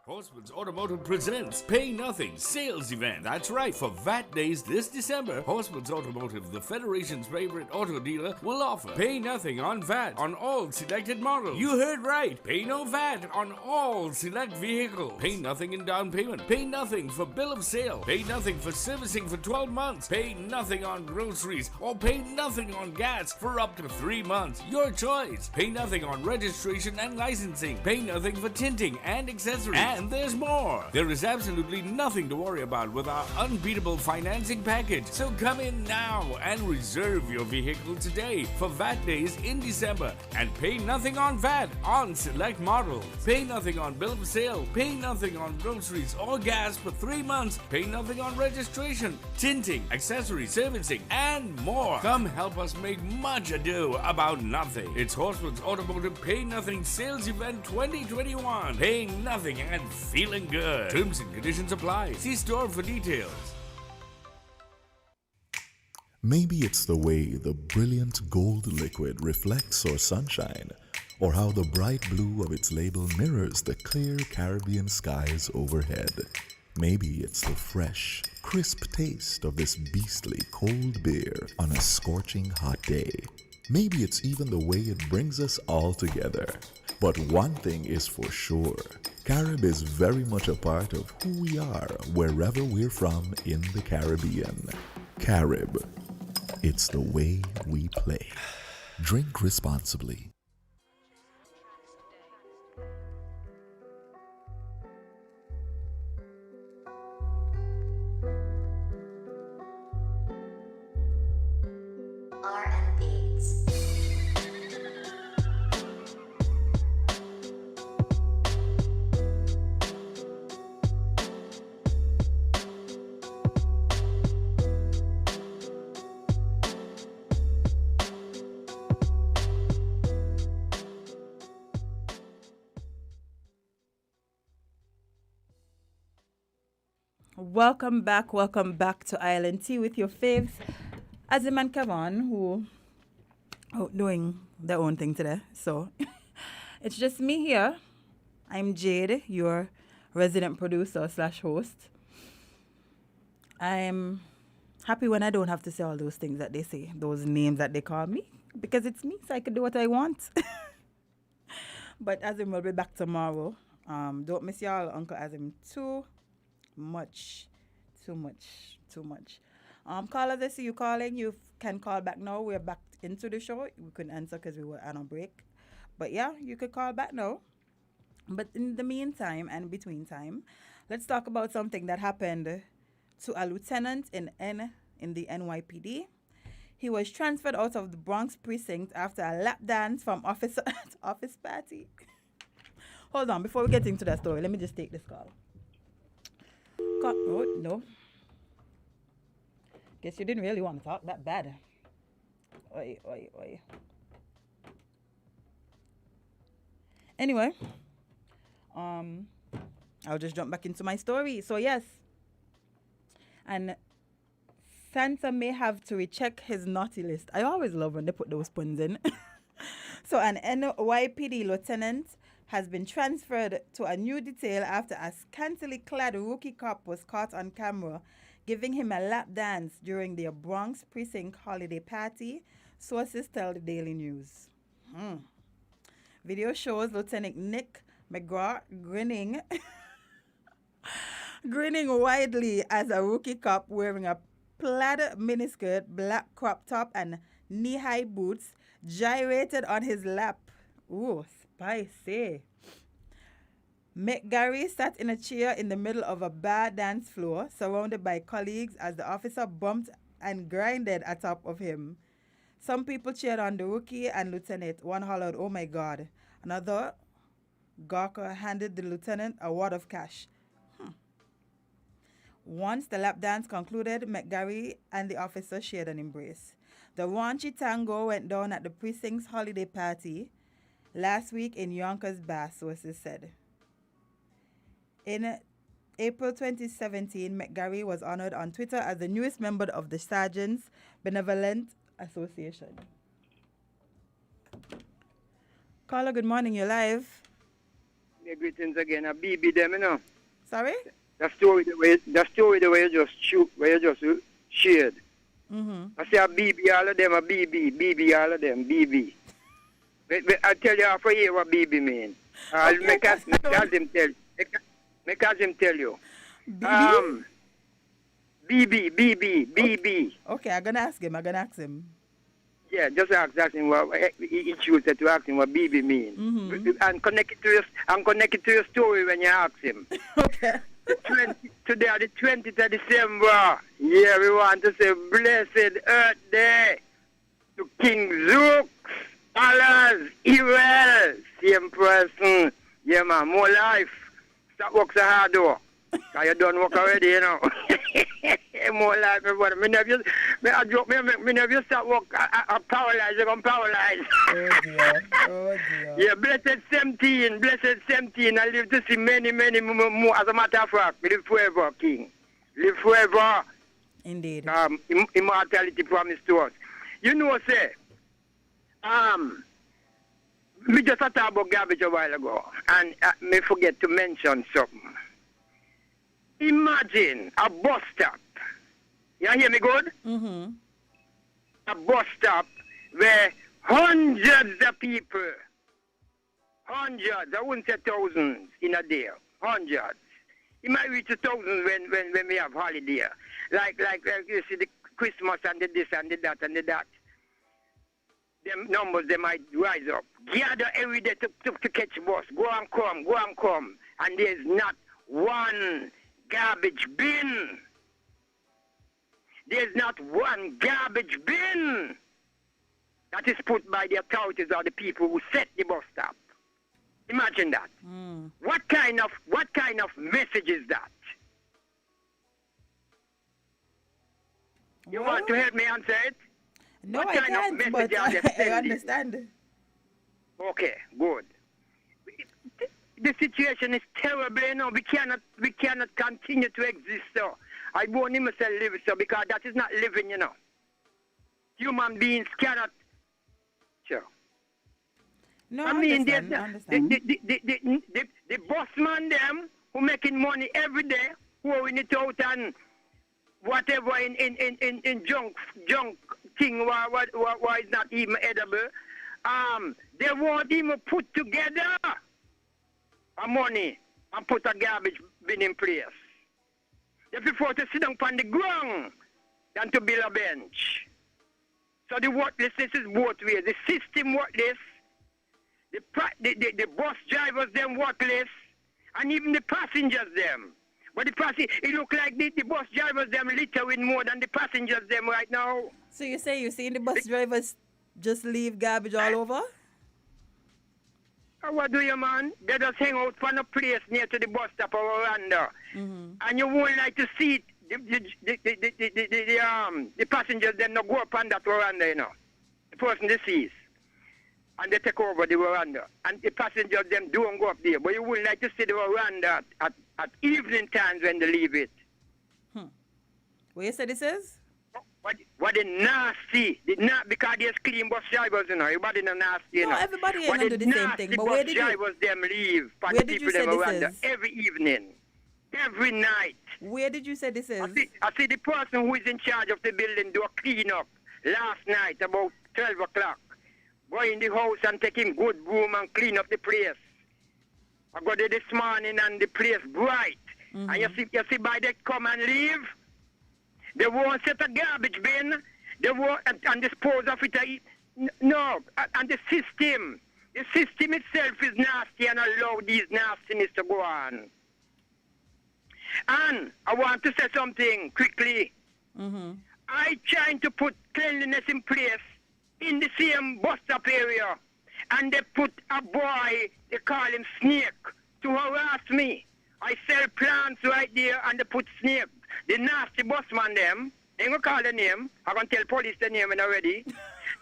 [SPEAKER 5] Horseman's Automotive presents Pay Nothing Sales Event. That's right, for VAT Days this December, Horseman's Automotive, the Federation's favorite auto dealer, will offer Pay Nothing on VAT on all selected models. You heard right, pay no VAT on all select vehicles. Pay nothing in down payment. Pay nothing for bill of sale. Pay nothing for servicing for 12 months. Pay nothing on groceries or pay nothing on gas for up to 3 months. Your choice. Pay nothing on registration and licensing. Pay nothing for tinting and accessories. And there's more. There is absolutely nothing to worry about with our unbeatable financing package. So come in now and reserve your vehicle today for VAT days in December and pay nothing on VAT on select models. Pay nothing on bill of sale. Pay nothing on groceries or gas for 3 months. Pay nothing on registration, tinting, accessories, servicing, and more. Come help us make much ado about nothing. It's Horseman's Automotive Pay Nothing Sales Event 2021. Paying nothing and feeling good. Terms and conditions apply. See store for details.
[SPEAKER 6] Maybe it's the way the brilliant gold liquid reflects our sunshine, or how the bright blue of its label mirrors the clear Caribbean skies overhead. Maybe it's the fresh, crisp taste of this beastly cold beer on a scorching hot day. Maybe it's even the way it brings us all together. But one thing is for sure, Carib is very much a part of who we are wherever we're from in the Caribbean. Carib, it's the way we play. Drink responsibly.
[SPEAKER 7] R&B Beats.
[SPEAKER 2] Welcome back to Island Tea with your faves, Azim and Kevon, who are doing their own thing today. So it's just me here. I'm Jade, your resident producer / host. I'm happy when I don't have to say all those things that they say, those names that they call me, because it's me, so I can do what I want. But Azim will be back tomorrow. Don't miss y'all, Uncle Azim, too much. Callers, I see you calling. You can call back now. We're back into the show. We couldn't answer because we were on a break. But yeah, you could call back now. But in the meantime and between time, let's talk about something that happened to a lieutenant in the NYPD. He was transferred out of the Bronx precinct after a lap dance from officer at office party. Hold on, before we get into that story, let me just take this call. Oh, no. Guess you didn't really want to talk that bad. Oi. Anyway, I'll just jump back into my story. So yes, and Santa may have to recheck his naughty list. I always love when they put those puns in. So an NYPD lieutenant has been transferred to a new detail after a scantily clad rookie cop was caught on camera giving him a lap dance during their Bronx precinct holiday party, sources tell the Daily News. Video shows Lieutenant Nick McGraw grinning widely as a rookie cop wearing a plaid miniskirt, black crop top, and knee-high boots gyrated on his lap. Ooh, spicy. McGarry sat in a chair in the middle of a bar dance floor, surrounded by colleagues as the officer bumped and grinded atop of him. Some people cheered on the rookie and lieutenant. One hollered, "Oh my God." Another gawker handed the lieutenant a wad of cash. Once the lap dance concluded, McGarry and the officer shared an embrace. The raunchy tango went down at the precinct's holiday party last week in Yonkers Bar, sources said. In April 2017, McGarry was honored on Twitter as the newest member of the Sergeants Benevolent Association. Caller, good morning. You're live.
[SPEAKER 4] Yeah, greetings again. A BB them, you know.
[SPEAKER 2] Sorry?
[SPEAKER 4] The story the way you just shared. I say a BB, all of them a BB, all of them BB. I tell you half a year what BB mean.
[SPEAKER 2] Okay,
[SPEAKER 4] make him tell you. BB.
[SPEAKER 2] Okay, I'm gonna ask him.
[SPEAKER 4] Yeah, just ask him what he chooses to ask him what BB mean. And connect it to your story when you ask him.
[SPEAKER 2] Okay.
[SPEAKER 4] Today, the 20th of December, yeah, we want to say Blessed Earth Day to King Zook, Allah, Ewell, same person. Yeah, man, more life. Stop work so hard, though. Because you done work already, you know. More life, my brother. Me never stop work. I'm paralyzed. I'm paralyzed.
[SPEAKER 2] Oh, dear.
[SPEAKER 4] Yeah, blessed 17. I live to see many more. As a matter of fact, live forever, King. Live forever.
[SPEAKER 2] Indeed.
[SPEAKER 4] Immortality promised to us. You know, say, we just talked about garbage a while ago, and me forget to mention something. Imagine a bus stop. You hear me good? A bus stop where hundreds of people, I wouldn't say thousands in a day, hundreds. It might reach to thousands when we have holiday. Like you see the Christmas and the this and the that and the that. Them numbers, they might rise up. Gather every day to catch bus. Go and come. And there's not one garbage bin. There's not one garbage bin. what is put by the authorities or the people who set the bus stop. Imagine that. What kind of message is that? You want to help me answer it?
[SPEAKER 2] No,
[SPEAKER 4] what
[SPEAKER 2] I
[SPEAKER 4] kind
[SPEAKER 2] can't,
[SPEAKER 4] of message
[SPEAKER 2] but
[SPEAKER 4] are they
[SPEAKER 2] I
[SPEAKER 4] sending?
[SPEAKER 2] understand.
[SPEAKER 4] Okay, good. The situation is terrible, you know. We cannot continue to exist, so I won't even say live, so because that is not living, you know. Human beings cannot. Sure.
[SPEAKER 2] No,
[SPEAKER 4] I mean,
[SPEAKER 2] I understand.
[SPEAKER 4] the bossman them who making money every day, throwing it out and whatever in junk thing what is not even edible. They won't even put together a money and put a garbage bin in place. They prefer to sit down on the ground than to build a bench. So the worthlessness is both ways. The system worthless, the bus drivers them worthless, and even the passengers them. But it look like the bus drivers them littering more than the passengers them right now.
[SPEAKER 2] So you say you're seeing the bus drivers just leave garbage all over?
[SPEAKER 4] What do you, man? They just hang out from a place near to the bus stop or veranda. And you won't like to see it. The passengers then not go up on that veranda, you know. The person they sees. And they take over the veranda. And the passengers them don't go up there. But you wouldn't like to see the veranda at evening times when they leave it.
[SPEAKER 2] What you say this is?
[SPEAKER 4] What the nasty, because there's clean bus drivers, you know. Everybody no nasty, you know.
[SPEAKER 2] Everybody ain't gonna do the same thing. But where did
[SPEAKER 4] drivers them leave?
[SPEAKER 2] Where did you say this is?
[SPEAKER 4] Every evening, every night.
[SPEAKER 2] Where did you say this is?
[SPEAKER 4] I see the person who is in charge of the building do a clean up last night about 12 o'clock. Go in the house and take him good broom and clean up the place. I got there this morning and the place bright. And you see by they come and leave. They won't set a garbage bin. They won't and dispose of it. No, and the system itself is nasty and allow these nastiness to go on. And I want to say something quickly. I trying to put cleanliness in place in the same bus stop area, and they put a boy, they call him Snake, to harass me. I sell plants right there, and they put Snake. The nasty busman them, they ain't gonna call the name, I'm gonna tell police the name already.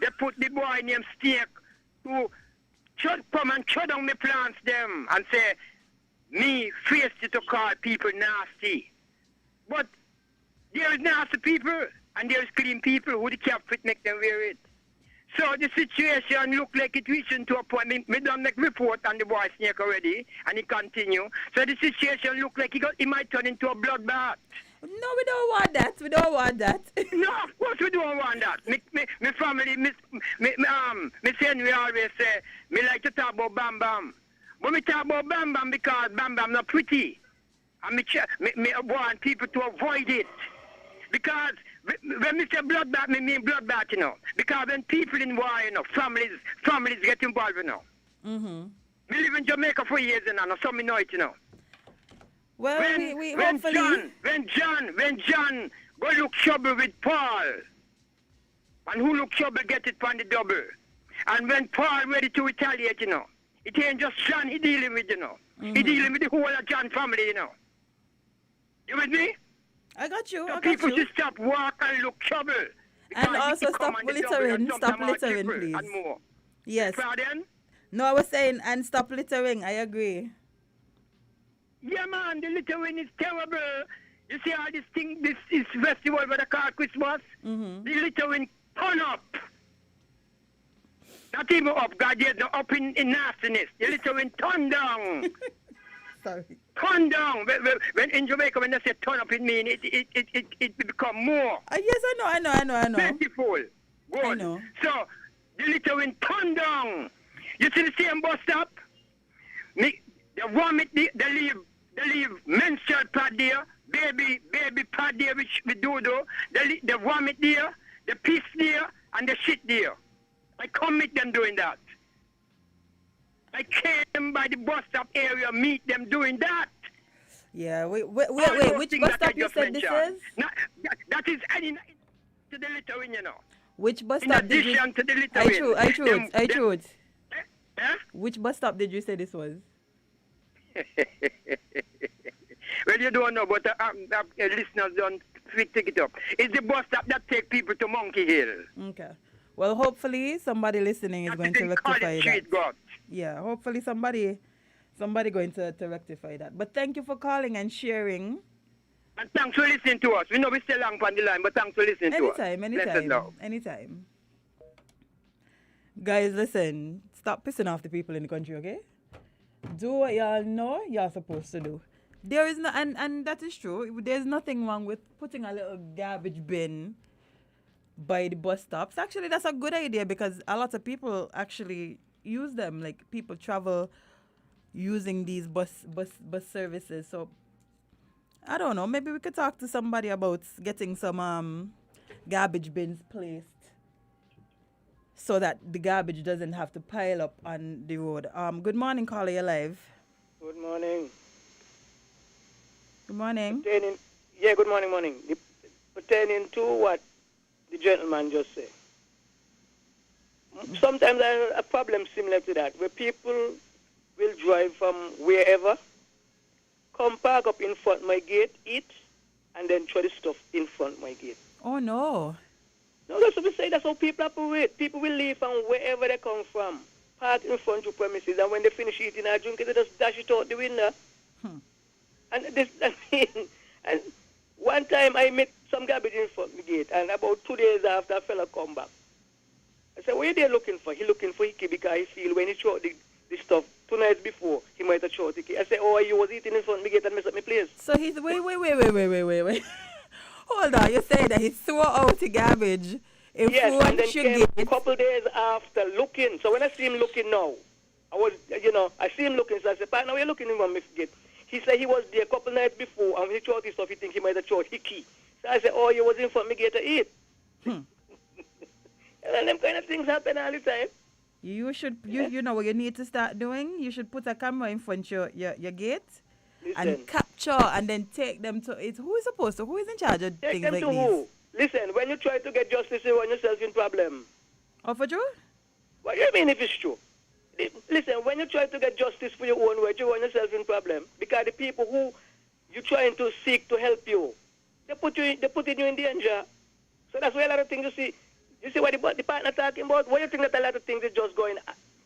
[SPEAKER 4] They put the boy named Snake to come and shut down the plants them and say, me faced it to call people nasty. But there is nasty people, and there is clean people who the cap fit make them wear it. So the situation look like it reaching to a point. Me done make report on the boy Snake already, and he continue. So the situation look like it might turn into a bloodbath.
[SPEAKER 2] No, we don't want that. We don't want that.
[SPEAKER 4] No, of course we don't want that. Me family, me saying we always say, me like to talk about Bam Bam. But me talk about Bam Bam because Bam Bam not pretty. And me want people to avoid it. Because when me say bloodbath, me mean bloodbath, you know. Because when people in war, you know, families get involved, you know. Me live in Jamaica for years, you know, so me know it, you know.
[SPEAKER 2] Well, we hopefully...
[SPEAKER 4] When John go look trouble with Paul, and who look trouble get it on the double. And when Paul ready to retaliate, you know, it ain't just John he dealing with, you know. He dealing with the whole of John family, you know. You with me?
[SPEAKER 2] I got you.
[SPEAKER 4] So people should stop walk and look trouble.
[SPEAKER 2] And also stop littering. Stop littering, please.
[SPEAKER 4] And more.
[SPEAKER 2] Yes.
[SPEAKER 4] Pardon?
[SPEAKER 2] No, I was saying, and stop littering. I agree.
[SPEAKER 4] Yeah, man, the littering is terrible. You see all this thing, this festival where they call Christmas? The littering turn up. Not even up, God, there's no up in nastiness. The littering turn down.
[SPEAKER 2] Sorry.
[SPEAKER 4] Turn down. When in Jamaica, when they say turn up, it means it become more.
[SPEAKER 2] Yes, I know.
[SPEAKER 4] Beautiful. Good.
[SPEAKER 2] I know.
[SPEAKER 4] So, the littering turn down. You see the same bus stop? They vomit, they leave menstrual pad there, baby pad there with dodo. They vomit there, they piss there, and they shit there. I commit them doing that. I came by the bus stop area, meet them doing that.
[SPEAKER 2] Yeah, wait, which bus stop you said this is?
[SPEAKER 4] That is adding to the littering, you know.
[SPEAKER 2] Which bus
[SPEAKER 4] In
[SPEAKER 2] stop did you?
[SPEAKER 4] addition to the littering.
[SPEAKER 2] I truth.
[SPEAKER 4] Huh?
[SPEAKER 2] Which bus stop did you say this was?
[SPEAKER 4] Well, you don't know, but listeners don't pick it up. It's the bus stop that take people to Monkey Hill.
[SPEAKER 2] Okay. Well, hopefully somebody listening is going to rectify that.
[SPEAKER 4] God.
[SPEAKER 2] Yeah, hopefully somebody going to rectify that. But thank you for calling and sharing.
[SPEAKER 4] And thanks for listening to us. We know we're still long on the line, but thanks for listening to us.
[SPEAKER 2] Anytime. Guys, listen. Stop pissing off the people in the country, okay? Do what y'all know y'all supposed to do. There is no, and that is true. There's nothing wrong with putting a little garbage bin by the bus stops. Actually, that's a good idea because a lot of people actually use them. Like people travel using these bus services. So I don't know. Maybe we could talk to somebody about getting some garbage bins placed so that the garbage doesn't have to pile up on the road. Good morning, caller. You're live.
[SPEAKER 7] Good morning.
[SPEAKER 2] Good morning.
[SPEAKER 7] Good morning. Pertaining to what the gentleman just said. Sometimes I have a problem similar to that, where people will drive from wherever, come park up in front of my gate, eat, and then throw the stuff in front of my gate.
[SPEAKER 2] Oh, no.
[SPEAKER 7] No, that's what we say. That's how people operate. People will leave from wherever they come from, park in front of your premises, and when they finish eating or drinking, they just dash it out the window. And and one time I met some garbage in front of the gate, and about 2 days after, a fella come back. I said, what are they looking for? He looking for Hickey because he feel when he throw the stuff 2 nights before, he might have thrown Hickey. I said, oh, you was eating in front of the gate and mess up my place.
[SPEAKER 2] So he's, wait. Hold on, you say that he threw out the garbage in front
[SPEAKER 7] and then
[SPEAKER 2] of your
[SPEAKER 7] came
[SPEAKER 2] gate.
[SPEAKER 7] a couple days after looking. So when I see him looking now, I see him looking, so I said, partner, where you looking in front of my gate? He said he was there a couple nights before, and when he threw out his stuff, he think he might have thrown Hickey. So I said, oh, you was in front of me gate to eat. And them kind of things happen all the time.
[SPEAKER 2] You should, you know what you need to start doing? You should put a camera in front of your gate and capture and then take them to it. Who is supposed to? Who is in charge of
[SPEAKER 7] take
[SPEAKER 2] things
[SPEAKER 7] them
[SPEAKER 2] like
[SPEAKER 7] to
[SPEAKER 2] this?
[SPEAKER 7] Who? Listen, when you try to get justice, you run yourself in problem.
[SPEAKER 2] Oh, for true?
[SPEAKER 7] What do you mean if it's true? Listen, when you try to get justice for your own way, you run yourself in problem. Because the people who you're trying to seek to help you, they're putting you in danger. So that's why a lot of things you see what the partner talking about? Why you think that a lot of things is just going,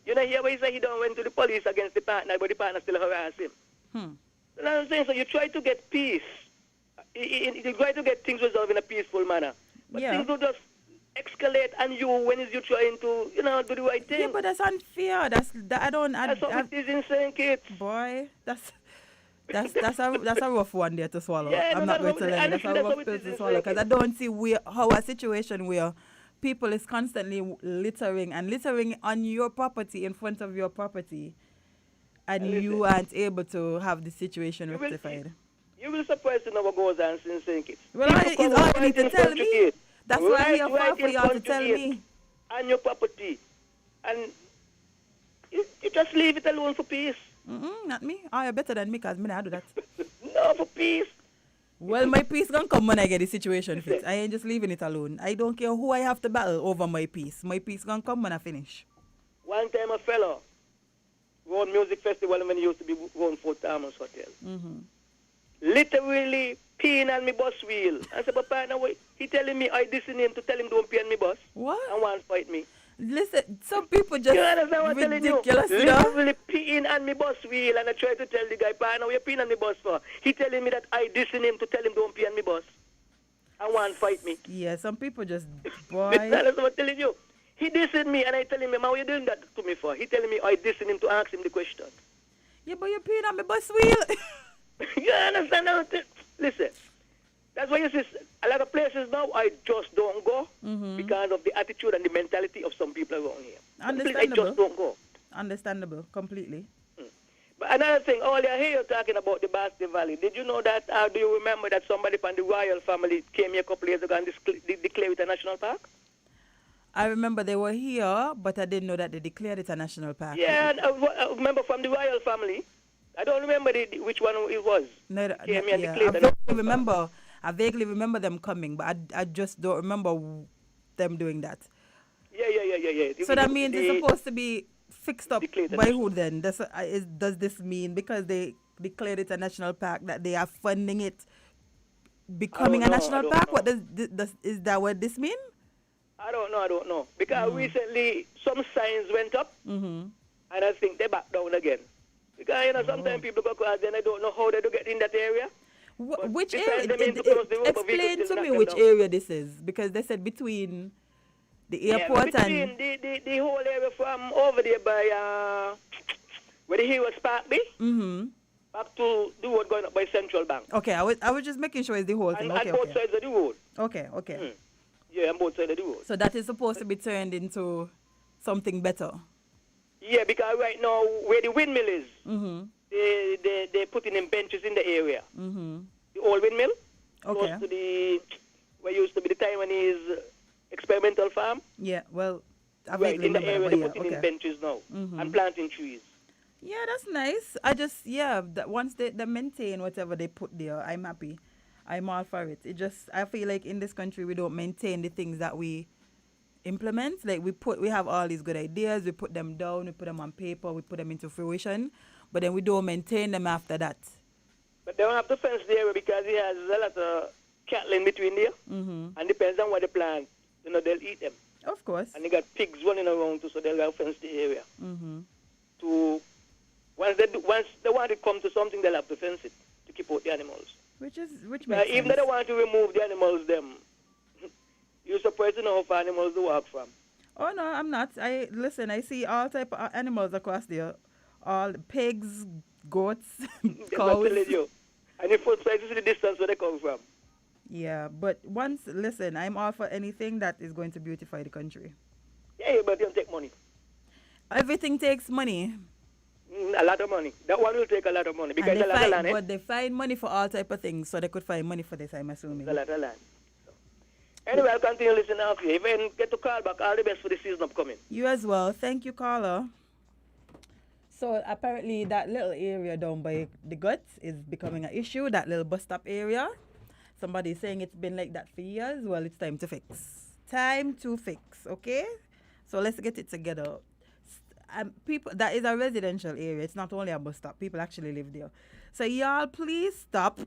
[SPEAKER 7] you know, here where he said he don't went to the police against the partner, but the partner still harass him. You know what I'm saying? So you try to get peace. You try to get things resolved in a peaceful manner. But things will just escalate on you when you trying to, do the right thing.
[SPEAKER 2] Yeah, but that's unfair. That's
[SPEAKER 7] what it is insane, kids.
[SPEAKER 2] Boy, that's a rough one there to swallow.
[SPEAKER 7] Yeah,
[SPEAKER 2] I'm not going to lie. That's a rough pill to swallow because I don't see how a situation where people is constantly littering on your property, in front of your property, and you aren't able to have the situation rectified.
[SPEAKER 7] You will surprise to know what goes on in St. Kitts.
[SPEAKER 2] Well, it's all you need to tell me. That's why I'm here for y'all to tell me.
[SPEAKER 7] On your property. And you just leave it alone for peace.
[SPEAKER 2] Not me. Oh, you're better than me because I do that.
[SPEAKER 7] No, for peace.
[SPEAKER 2] Well, my peace gonna come when I get the situation fixed. I ain't just leaving it alone. I don't care who I have to battle over my peace. My peace gonna come when I finish.
[SPEAKER 7] One time a fellow run music festival when he used to be going for Thomas Hotel. Literally peeing on me bus wheel. I said, but partner, he telling me I dissing him to tell him don't pee on me bus.
[SPEAKER 2] What?
[SPEAKER 7] And want to fight me.
[SPEAKER 2] Listen, some people just
[SPEAKER 7] ridiculous stuff. Literally peeing on me bus wheel, and I try to tell the guy, partner, what you peeing on me bus for? He telling me that I dissing him to tell him don't pee on me bus. And want to fight me.
[SPEAKER 2] Yeah, some people just, boy.
[SPEAKER 7] That's what I'm telling you. He dissing me, and I tell him, man, what you doing that to me for? He telling me I dissing him to ask him the question.
[SPEAKER 2] Yeah, but you're peeing on me bus wheel.
[SPEAKER 7] You understand? Listen, that's why you see a lot of places now I just don't go because of the attitude and the mentality of some people around here.
[SPEAKER 2] Understandable.
[SPEAKER 7] I just don't go.
[SPEAKER 2] Understandable, completely.
[SPEAKER 7] But another thing, earlier I hear you talking about the Basti Valley. Did you know that, do you remember that somebody from the royal family came here a couple of years ago and declared it a national park?
[SPEAKER 2] I remember they were here, but I didn't know that they declared it a national park.
[SPEAKER 7] Yeah, and I remember from the royal family. I don't remember which one it was. I vaguely
[SPEAKER 2] remember them coming, but I just don't remember them doing that.
[SPEAKER 7] Yeah.
[SPEAKER 2] So that means it's supposed to be fixed up by who then? Does this mean because they declared it a national park that they are funding it becoming a national park? What is that what this mean?
[SPEAKER 7] I don't know. Because recently some signs went up, and I think they back down again. Because sometimes people go across and I don't know how they do get in that area.
[SPEAKER 2] Which area? Explain to me which area this is, because they said between the airport and
[SPEAKER 7] the whole area from over there by where the Heroes Park be, back to the road going up by Central Bank.
[SPEAKER 2] Okay, I was just making sure it's the whole thing.
[SPEAKER 7] And both sides of the road.
[SPEAKER 2] Okay.
[SPEAKER 7] Yeah, on both sides of the road.
[SPEAKER 2] So that is supposed to be turned into something better.
[SPEAKER 7] Yeah, because right now where the windmill is, they're putting in benches in the area. The old windmill, close to the where used to be the Taiwanese experimental farm.
[SPEAKER 2] Yeah, well,
[SPEAKER 7] right in the area they're putting in benches now and planting trees.
[SPEAKER 2] Yeah, that's nice. That once they maintain whatever they put there, I'm happy. I'm all for it. I feel like in this country we don't maintain the things that we implement. Like we have all these good ideas, we put them down, we put them on paper, we put them into fruition, but then we don't maintain them after that.
[SPEAKER 7] But they don't have to fence the area because it has a lot of cattle in between there, and depends on what they plant, they'll eat them.
[SPEAKER 2] Of course.
[SPEAKER 7] And they got pigs running around too, so they'll fence the area. To once they want to come to something, they'll have to fence it to keep out the animals.
[SPEAKER 2] Which makes
[SPEAKER 7] even
[SPEAKER 2] sense.
[SPEAKER 7] though they want to remove the animals, you're surprised to know how far animals do walk from.
[SPEAKER 2] Oh no, I'm not. I see all type of animals across there. All pigs, goats, cows.
[SPEAKER 7] And you're surprised to see the distance where they come from.
[SPEAKER 2] Yeah, but I'm all for anything that is going to beautify the country.
[SPEAKER 7] Yeah, but it don't take money.
[SPEAKER 2] Everything takes money.
[SPEAKER 7] A lot of money. That one will take a lot of money because a lot of land.
[SPEAKER 2] But they find money for all type of things, so they could find money for this, I'm assuming.
[SPEAKER 7] A lot of land. So. Anyway, I'll continue listening after you. If I get to call back, all the best for the season upcoming.
[SPEAKER 2] You as well. Thank you, caller. So apparently that little area down by the guts is becoming an issue, that little bus stop area. Somebody's saying it's been like that for years. Well, it's time to fix. Time to fix, okay? So let's get it together. People, that is a residential area. It's not only a bus stop. People actually live there. So y'all please stop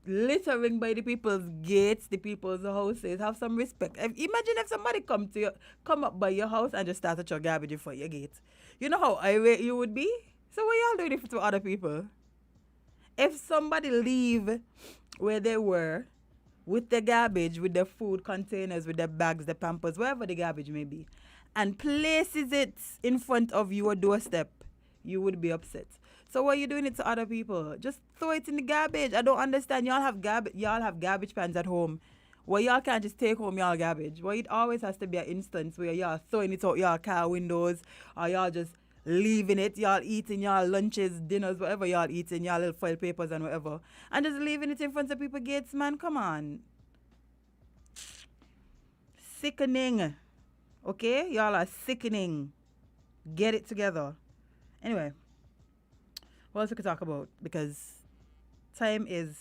[SPEAKER 2] littering by the people's gates, the people's houses. Have some respect. Imagine if somebody come up by your house and just start to throw garbage for your gate. You know how irate you would be? So what y'all doing it to other people? If somebody leave where they were with the garbage, with the food containers, with the bags, the Pampers, wherever the garbage may be, and places it in front of your doorstep, you would be upset. So why are you doing it to other people? Just throw it in the garbage. I don't understand. Y'all have garbage pans at home. Well, y'all can't just take home y'all garbage. Well, it always has to be an instance where y'all throwing it out y'all car windows, or y'all just leaving it, y'all eating y'all lunches, dinners, whatever y'all eating, y'all little foil papers and whatever, and just leaving it in front of people's gates, man. Come on. Sickening. Okay? Y'all are sickening. Get it together. Anyway, what else we could talk about? Because time is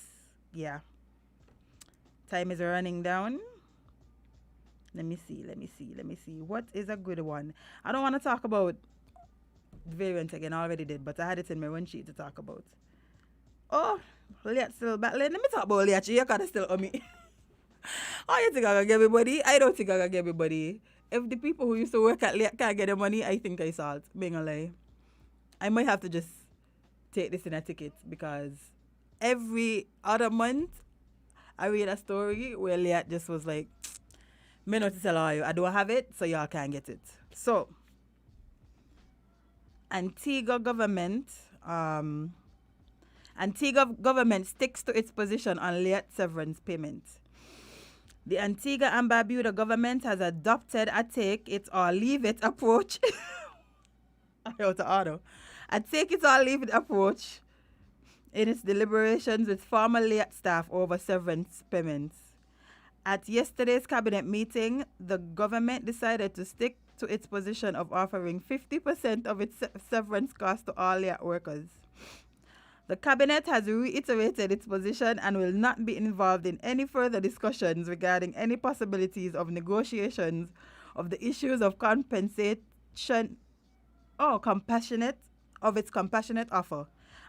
[SPEAKER 2] running down. Let me see. What is a good one? I don't want to talk about variant again. I already did, but I had it in my one sheet to talk about. Oh, Liat still back. Let me talk about Liat. You can't still on me. Oh, you think I can get everybody? I don't think I can get everybody. If the people who used to work at Liat can't get the money, I think I saw it. Being a lie. I might have to just take this in a ticket, because every other month I read a story where Liat just was like, me not to tell all you, I don't have it, so y'all can't get it. So, Antigua government sticks to its position on Liat severance payment. The Antigua and Barbuda government has adopted a take it or leave it approach. A take it or leave it approach in its deliberations with former Liat staff over severance payments. At yesterday's cabinet meeting, the government decided to stick to its position of offering 50% of its severance costs to all Liat workers. The cabinet has reiterated its position and will not be involved in any further discussions regarding any possibilities of negotiations of the issues of compassionate offer.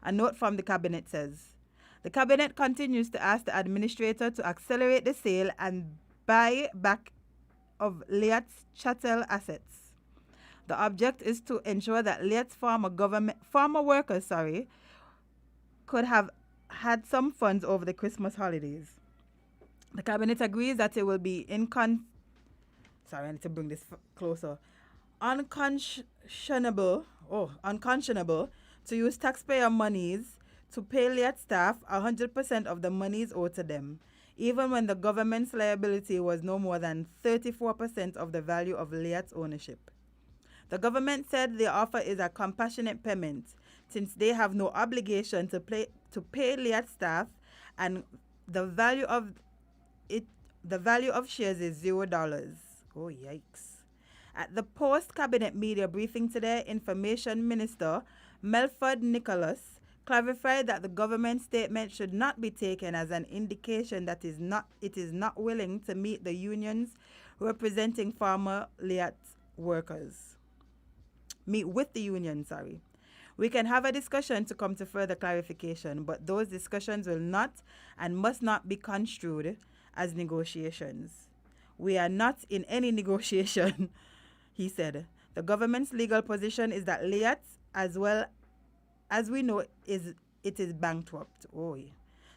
[SPEAKER 2] A note from the cabinet says. The cabinet continues to ask the administrator to accelerate the sale and buy back of Liat's chattel assets. The object is to ensure that Liat's farmer workers, could have had some funds over the Christmas holidays. The cabinet agrees that it will be I need to bring this closer. Unconscionable to use taxpayer monies to pay Liat staff 100% of the monies owed to them, even when the government's liability was no more than 34% of the value of Liat's ownership. The government said the offer is a compassionate payment, since they have no obligation to pay Liat staff, and the value of shares is $0. Oh, yikes. At the post-cabinet media briefing today, Information Minister Melford Nicholas clarified that the government statement should not be taken as an indication that it is not willing to meet the unions representing farmer Liat workers. Meet with the union, We can have a discussion to come to further clarification, but those discussions will not and must not be construed as negotiations. We are not in any negotiation, he said. The government's legal position is that Liat, as well as we know, it is bankrupt.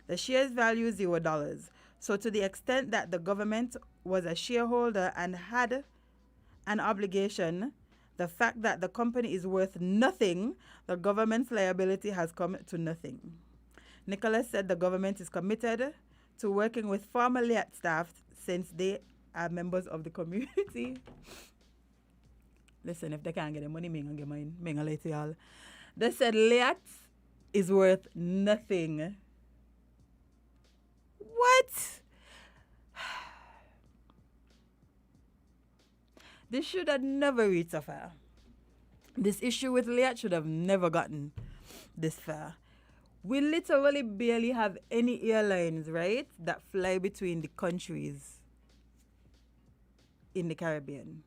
[SPEAKER 2] The shares value $0. So to the extent that the government was a shareholder and had an obligation, the fact that the company is worth nothing, the government's liability has come to nothing. Nicholas said the government is committed to working with former Liat staff since they are members of the community. Listen, if they can't get the money, I'm going to let y'all. They said Liat is worth nothing. What? This should have never reached so far. This issue with Liat should have never gotten this far. We literally barely have any airlines, right, that fly between the countries in the Caribbean.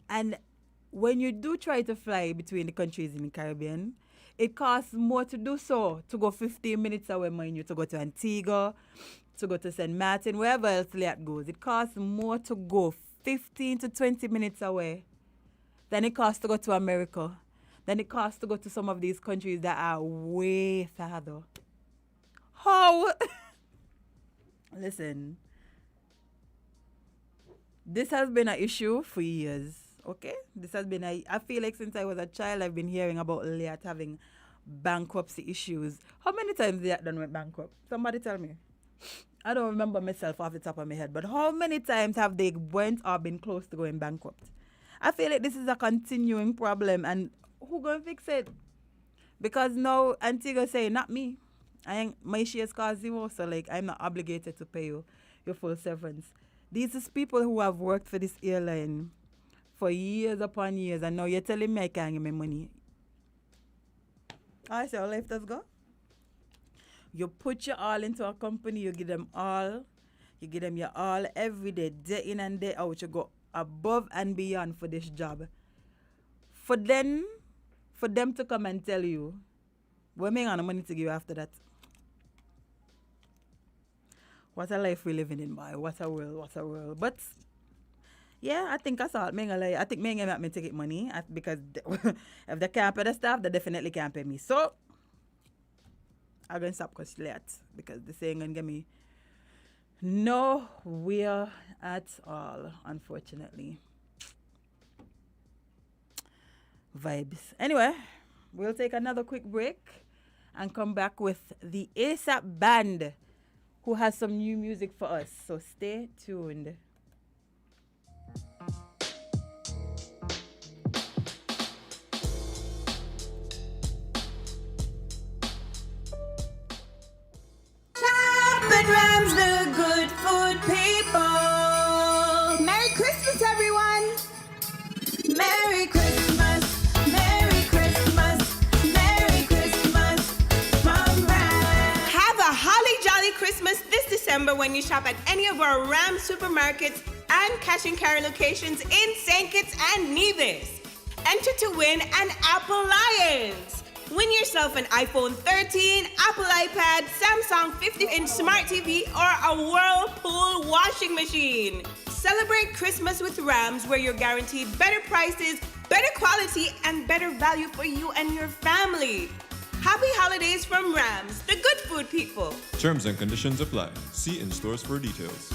[SPEAKER 2] And when you do try to fly between the countries in the Caribbean, it costs more to do so, to go 15 minutes away, mind you, to go to Antigua, to go to St. Martin, wherever else Liat goes. It costs more to go 15 to 20 minutes away than it costs to go to America, than it costs to go to some of these countries that are way farther. How? Listen, this has been an issue for years, okay? I feel like since I was a child, I've been hearing about Liat having bankruptcy issues. How many times Liat done went bankrupt? Somebody tell me. I don't remember myself off the top of my head, but how many times have they went or been close to going bankrupt? I feel like this is a continuing problem, and who gonna fix it? Because now Antigua saying, not me. My shares cost $0, so I'm not obligated to pay you your full severance. These is people who have worked for this airline for years upon years, and now you're telling me I can't give me money. I say, let us go. You put your all into a company, you give them all. You give them your all every day in and day out. You go above and beyond for this job. For them to come and tell you, we're making the money to give you after that. What a life we're living in, boy. What a world. But, yeah, I think that's all. I think me and me take it money because if they can't pay the staff, they definitely can't pay me. So, I'm going to stop because this ain't going to get me nowhere at all, unfortunately. Vibes. Anyway, we'll take another quick break and come back with the ASAP Band, who has some new music for us. So stay tuned.
[SPEAKER 8] Rams, the good food people. Merry Christmas, everyone. Merry Christmas, Merry Christmas, Merry Christmas. when you shop at any of our Ram supermarkets and cash and carry locations in St. Kitts and Nevis. Enter to win an Apple Lions. Win yourself an iPhone 13, Apple iPad, Samsung 50-inch Smart TV, or a Whirlpool washing machine. Celebrate Christmas with Rams, where you're guaranteed better prices, better quality, and better value for you and your family. Happy holidays from Rams, the good food people.
[SPEAKER 9] Terms and conditions apply. See in stores for details.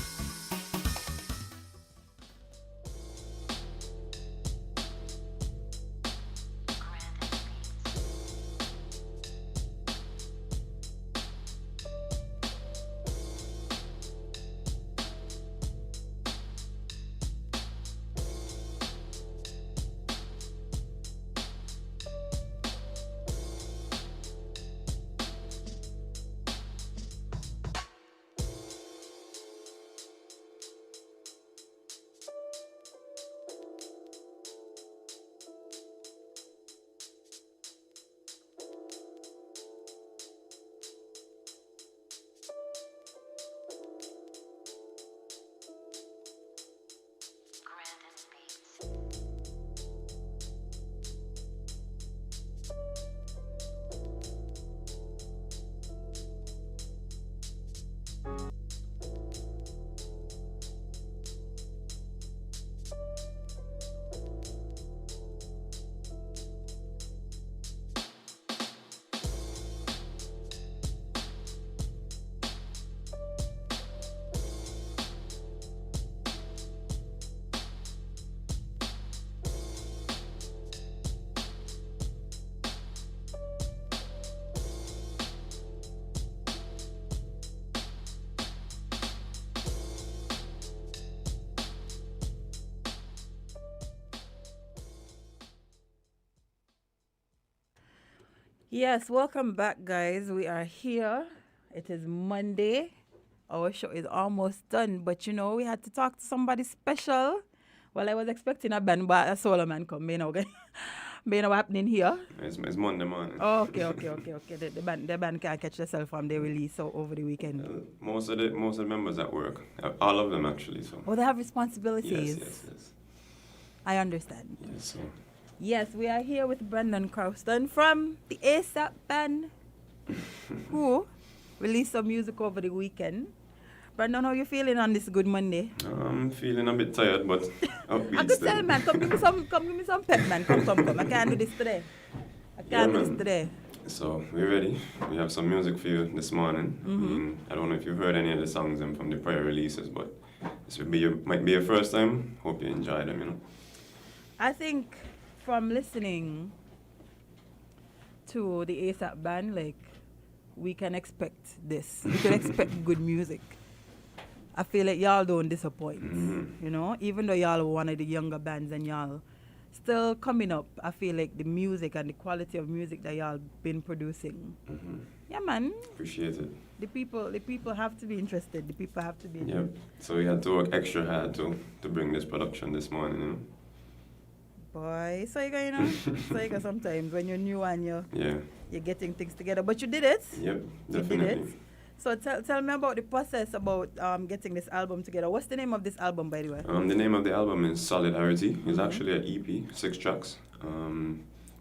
[SPEAKER 2] Yes, welcome back, guys. We are here. It is Monday. Our show is almost done, but you know, we had to talk to somebody special. Well, I was expecting a band, but a solo man come. You know, okay? You know what happening here?
[SPEAKER 10] It's Monday morning.
[SPEAKER 2] Oh, okay. The band can't catch themselves from their release over the weekend.
[SPEAKER 10] Most of the members at work, all of them actually. So.
[SPEAKER 2] Oh, they have responsibilities.
[SPEAKER 10] Yes.
[SPEAKER 2] I understand.
[SPEAKER 10] Yes, so.
[SPEAKER 2] Yes, we are here with Brendan Crowston from the ASAP band, who released some music over the weekend. Brendan, how you feeling on this good Monday?
[SPEAKER 10] I'm feeling a bit tired, but upbeat.
[SPEAKER 2] I could tell, man, come give me some pep, man. Come. I can't do this today.
[SPEAKER 10] So we're ready. We have some music for you this morning.
[SPEAKER 2] Mm-hmm.
[SPEAKER 10] I don't know if you've heard any of the songs from the prior releases, but this might be your first time. Hope you enjoy them, you know.
[SPEAKER 2] I think from listening to the ASAP band, like, we can expect this. We can expect good music. I feel like y'all don't disappoint, you know? Even though y'all were one of the younger bands and y'all still coming up, I feel like the music and the quality of music that y'all been producing.
[SPEAKER 10] Mm-hmm.
[SPEAKER 2] Yeah, man.
[SPEAKER 10] Appreciate it.
[SPEAKER 2] The people have to be interested. The people have to be
[SPEAKER 10] interested. Yep. So we had to work extra hard to bring this production this morning, you know?
[SPEAKER 2] Boy, so you got sometimes when you're new and you're getting things together, but you did it.
[SPEAKER 10] Yep, definitely.
[SPEAKER 2] You did it. So tell me about the process about getting this album together. What's the name of this album, by the way?
[SPEAKER 10] The name of the album is Solidarity. It's actually an EP, 6 tracks.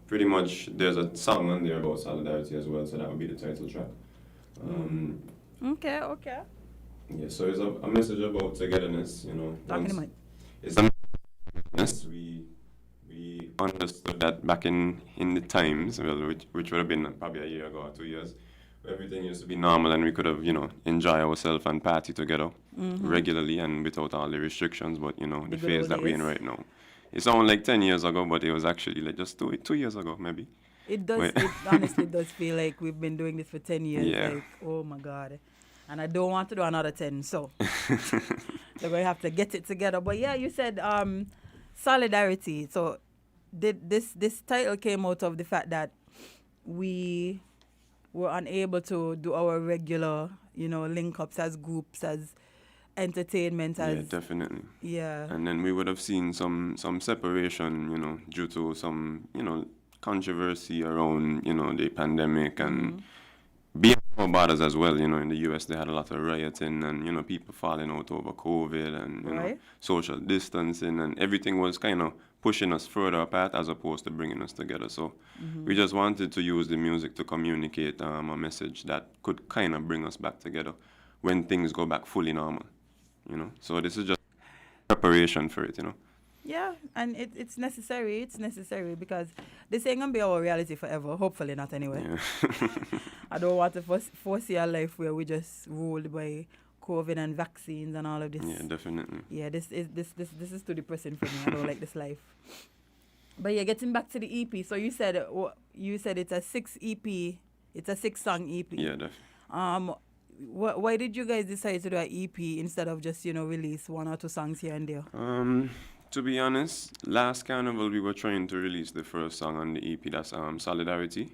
[SPEAKER 10] Pretty much there's a song on there about solidarity as well, so that would be the title track.
[SPEAKER 2] Okay.
[SPEAKER 10] Yeah, so it's a message about togetherness, you know. It's a message. We understood that back in the times, which would have been probably a year ago or 2 years, everything used to be normal and we could have, you know, enjoy ourselves and party together regularly and without all the restrictions. But, you know, the phase that we're in right now. It sounded like 10 years ago, but it was actually like just 2 years ago, maybe.
[SPEAKER 2] It does. It honestly does feel like we've been doing this for 10 years.
[SPEAKER 10] Yeah.
[SPEAKER 2] Like, oh my God. And I don't want to do another 10, so we're going to have to get it together. But yeah, you said Solidarity. So this title came out of the fact that we were unable to do our regular, you know, link-ups as groups, as entertainment.
[SPEAKER 10] Yeah, definitely.
[SPEAKER 2] Yeah.
[SPEAKER 10] And then we would have seen some separation, you know, due to some, you know, controversy around, you know, the pandemic and being borders as well. You know, in the US they had a lot of rioting and, you know, people falling out over COVID and, you know, social distancing, and everything was kind of pushing us further apart as opposed to bringing us together. So we just wanted to use the music to communicate a message that could kind of bring us back together when things go back fully normal, you know. So this is just preparation for it, you know.
[SPEAKER 2] Yeah, and it's necessary. It's necessary because this ain't gonna be our reality forever. Hopefully not, anyway.
[SPEAKER 10] Yeah.
[SPEAKER 2] I don't want to foresee a life where we just ruled by COVID and vaccines and all of this.
[SPEAKER 10] Yeah, definitely.
[SPEAKER 2] Yeah, this is too depressing for me. I don't like this life. But yeah, getting back to the EP. So you said it's a 6 EP. It's a 6-song EP.
[SPEAKER 10] Yeah, definitely.
[SPEAKER 2] Why did you guys decide to do an EP instead of just, you know, release 1 or 2 songs here and there?
[SPEAKER 10] To be honest, last carnival we were trying to release the first song on the EP, that's Solidarity,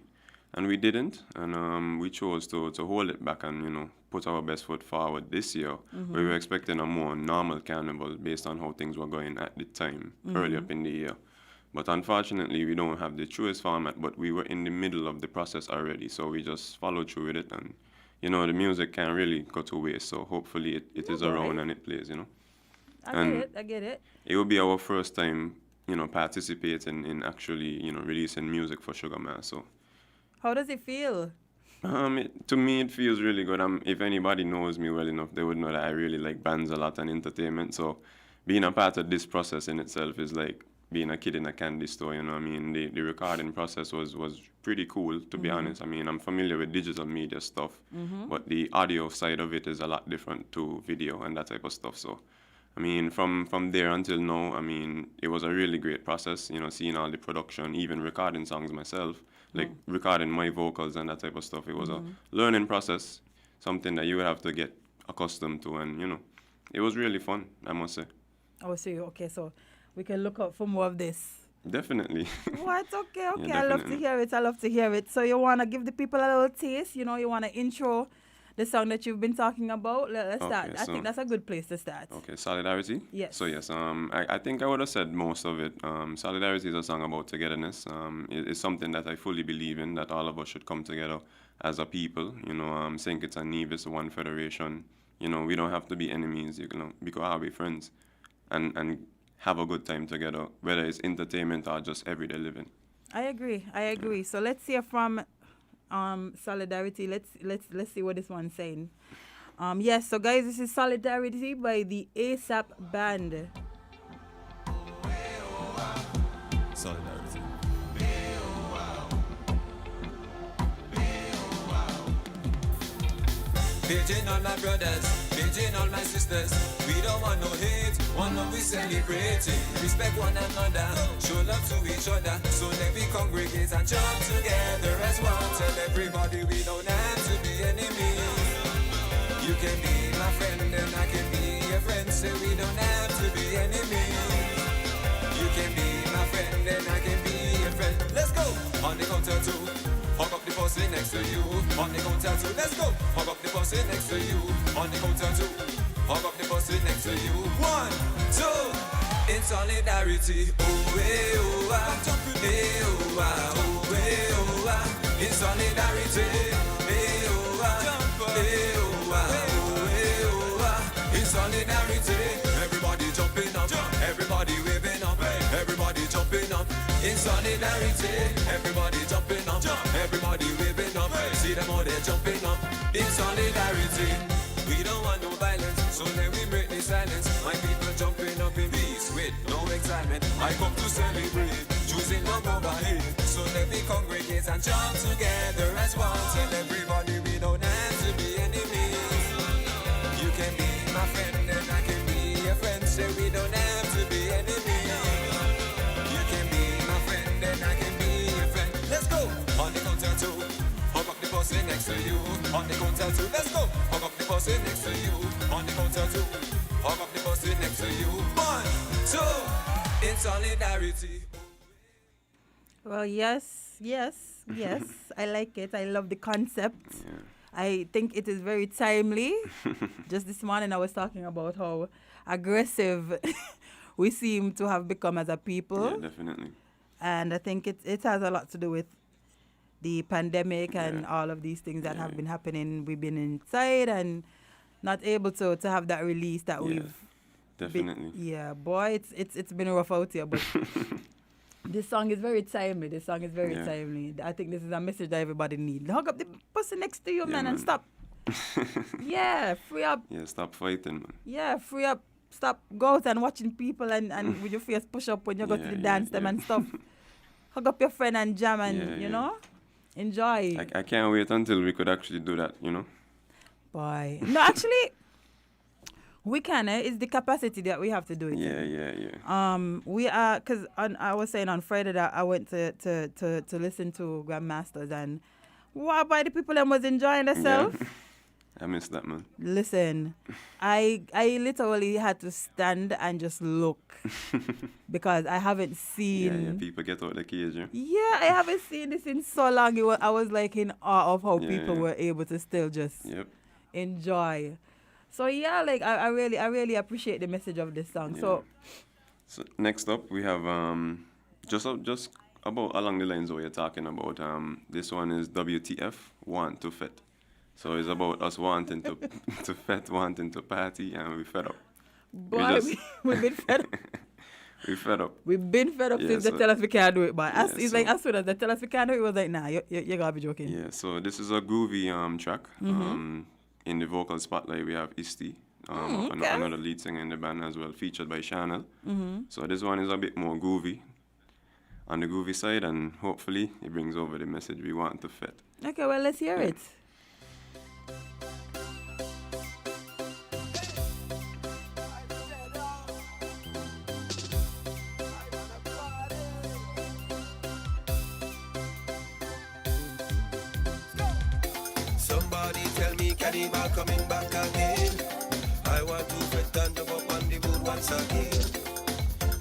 [SPEAKER 10] and we didn't, and we chose to hold it back and, you know, put our best foot forward this year. We were expecting a more normal carnival based on how things were going at the time, early up in the year. But unfortunately, we don't have the truest format, but we were in the middle of the process already, so we just followed through with it, and, you know, the music can't really go to waste, so hopefully it is around and it plays, you know.
[SPEAKER 2] I get it.
[SPEAKER 10] It will be our first time, you know, participating in actually, you know, releasing music for Sugar Mass. So,
[SPEAKER 2] how does it feel?
[SPEAKER 10] To me, it feels really good. If anybody knows me well enough, they would know that I really like bands a lot and entertainment. So, being a part of this process in itself is like being a kid in a candy store. You know, I mean, the recording process was pretty cool, to be honest. I mean, I'm familiar with digital media stuff, but the audio side of it is a lot different to video and that type of stuff. So, I mean, from there until now, I mean, it was a really great process, you know, seeing all the production, even recording songs myself, like recording my vocals and that type of stuff. It was a learning process, something that you would have to get accustomed to, and, you know, it was really fun, I must say.
[SPEAKER 2] Oh, so okay, so we can look out for more of this.
[SPEAKER 10] Definitely.
[SPEAKER 2] What? Okay.
[SPEAKER 10] Yeah,
[SPEAKER 2] I love to hear it. So you want to give the people a little taste, you know, you want to intro the song that you've been talking about. Let's start. I think that's a good place to start.
[SPEAKER 10] Okay, Solidarity?
[SPEAKER 2] Yes.
[SPEAKER 10] So yes, I think I would have said most of it. Solidarity is a song about togetherness. It's something that I fully believe in, that all of us should come together as a people. You know, St. Kitts and Nevis, one federation. You know, we don't have to be enemies, you know, because we'll be friends and have a good time together, whether it's entertainment or just everyday living.
[SPEAKER 2] I agree. Yeah. So let's hear from Solidarity. Let's see what this one's saying. Yes, so guys, this is Solidarity by the ASAP Band.
[SPEAKER 9] Solidarity.
[SPEAKER 11] Paging all my brothers, paging all my sisters. We don't want no hate, want no we celebrating. Respect one another, show love to each other. So then we congregate and jump together as one. Tell everybody we don't have to be enemies. You can be my friend and I can be your friend. Say we don't have to be enemies. You can be my friend and I can be your friend. Let's go on the count of 2. Hug up the pussy next to you. On the count of 2, let's go. Hug up the pussy next to you. On the count of 2. Hug up the pussy next to you. 1, 2. In solidarity. Oh, eh, oh, ah. Eh, oh, ah. Oh, eh, oh, ah. In solidarity. Eh, oh, ah. Eh, oh, ah. Oh, eh, oh, ah. In solidarity. Everybody jumping up. Everybody waving up. Everybody jumping up. In solidarity. Everybody jumping up. Everybody waving up. See them all there jumping up. In solidarity. We don't want no violence, so then we break the silence. My people jumping up in peace with no excitement. I come to celebrate, choosing love over hate. So then we congregate and jump together as one. Tell everybody we don't have to be enemies. You can be my friend and I can be your friend. Say we don't have to be enemies. You can be my friend and I can be your friend. Let's go on the count of 2. Hug up the pussy next to you. On the count of 2, let's go. Hug up the pussy next to you. On the count of 2. Hug up the pussy next to you. 1, 2. In solidarity.
[SPEAKER 2] Well, yes. I like it. I love the concept.
[SPEAKER 10] Yeah.
[SPEAKER 2] I think it is very timely. Just this morning I was talking about how aggressive we seem to have become as a people.
[SPEAKER 10] Yeah, definitely.
[SPEAKER 2] And I think it has a lot to do with the pandemic and all of these things that have been happening. We've been inside and not able to have that release that we've
[SPEAKER 10] definitely.
[SPEAKER 2] Boy, it's been rough out here, but this song is very timely. Timely. I think this is a message that everybody needs. Hug up the person next to you, man, and stop. Free up.
[SPEAKER 10] Yeah, stop fighting, man.
[SPEAKER 2] Yeah, free up. Stop. Go out and watching people and with your face push up when you go to the dance them and stuff. Hug up your friend and jam and, you know, enjoy.
[SPEAKER 10] I can't wait until we could actually do that, you know?
[SPEAKER 2] Boy. No, actually, we can. It's the capacity that we have to do it.
[SPEAKER 10] Yeah.
[SPEAKER 2] We are, because I was saying on Friday that I went to listen to Grandmasters and wow, boy, the people that was enjoying themselves.
[SPEAKER 10] Yeah. I miss that, man.
[SPEAKER 2] Listen, I literally had to stand and just look because I haven't seen.
[SPEAKER 10] Yeah, people get out of the cage.
[SPEAKER 2] Yeah, I haven't seen this in so long. I was like in awe of how people were able to still just enjoy. So yeah, like I really appreciate the message of this song.
[SPEAKER 10] Yeah. So next up we have just about along the lines of what you're talking about. This one is WTF, Want to Fet. So it's about us wanting to fet, wanting to party, and we're fed up.
[SPEAKER 2] Boy, we've been fed up.
[SPEAKER 10] We're fed up.
[SPEAKER 2] We've been fed up since they tell us we can't do it. But it's like as soon as they tell us we can't do it, it was like, nah, you gotta be joking.
[SPEAKER 10] Yeah, so this is a groovy track. In the vocal spotlight, we have Isti, another lead singer in the band as well, featured by Chanel. So this one is a bit more groovy, on the groovy side, and hopefully it brings over the message we want to fet.
[SPEAKER 2] Okay, well, let's hear it.
[SPEAKER 11] Somebody tell me Cannibal coming back again. I want to fet and jump up on the moon once again.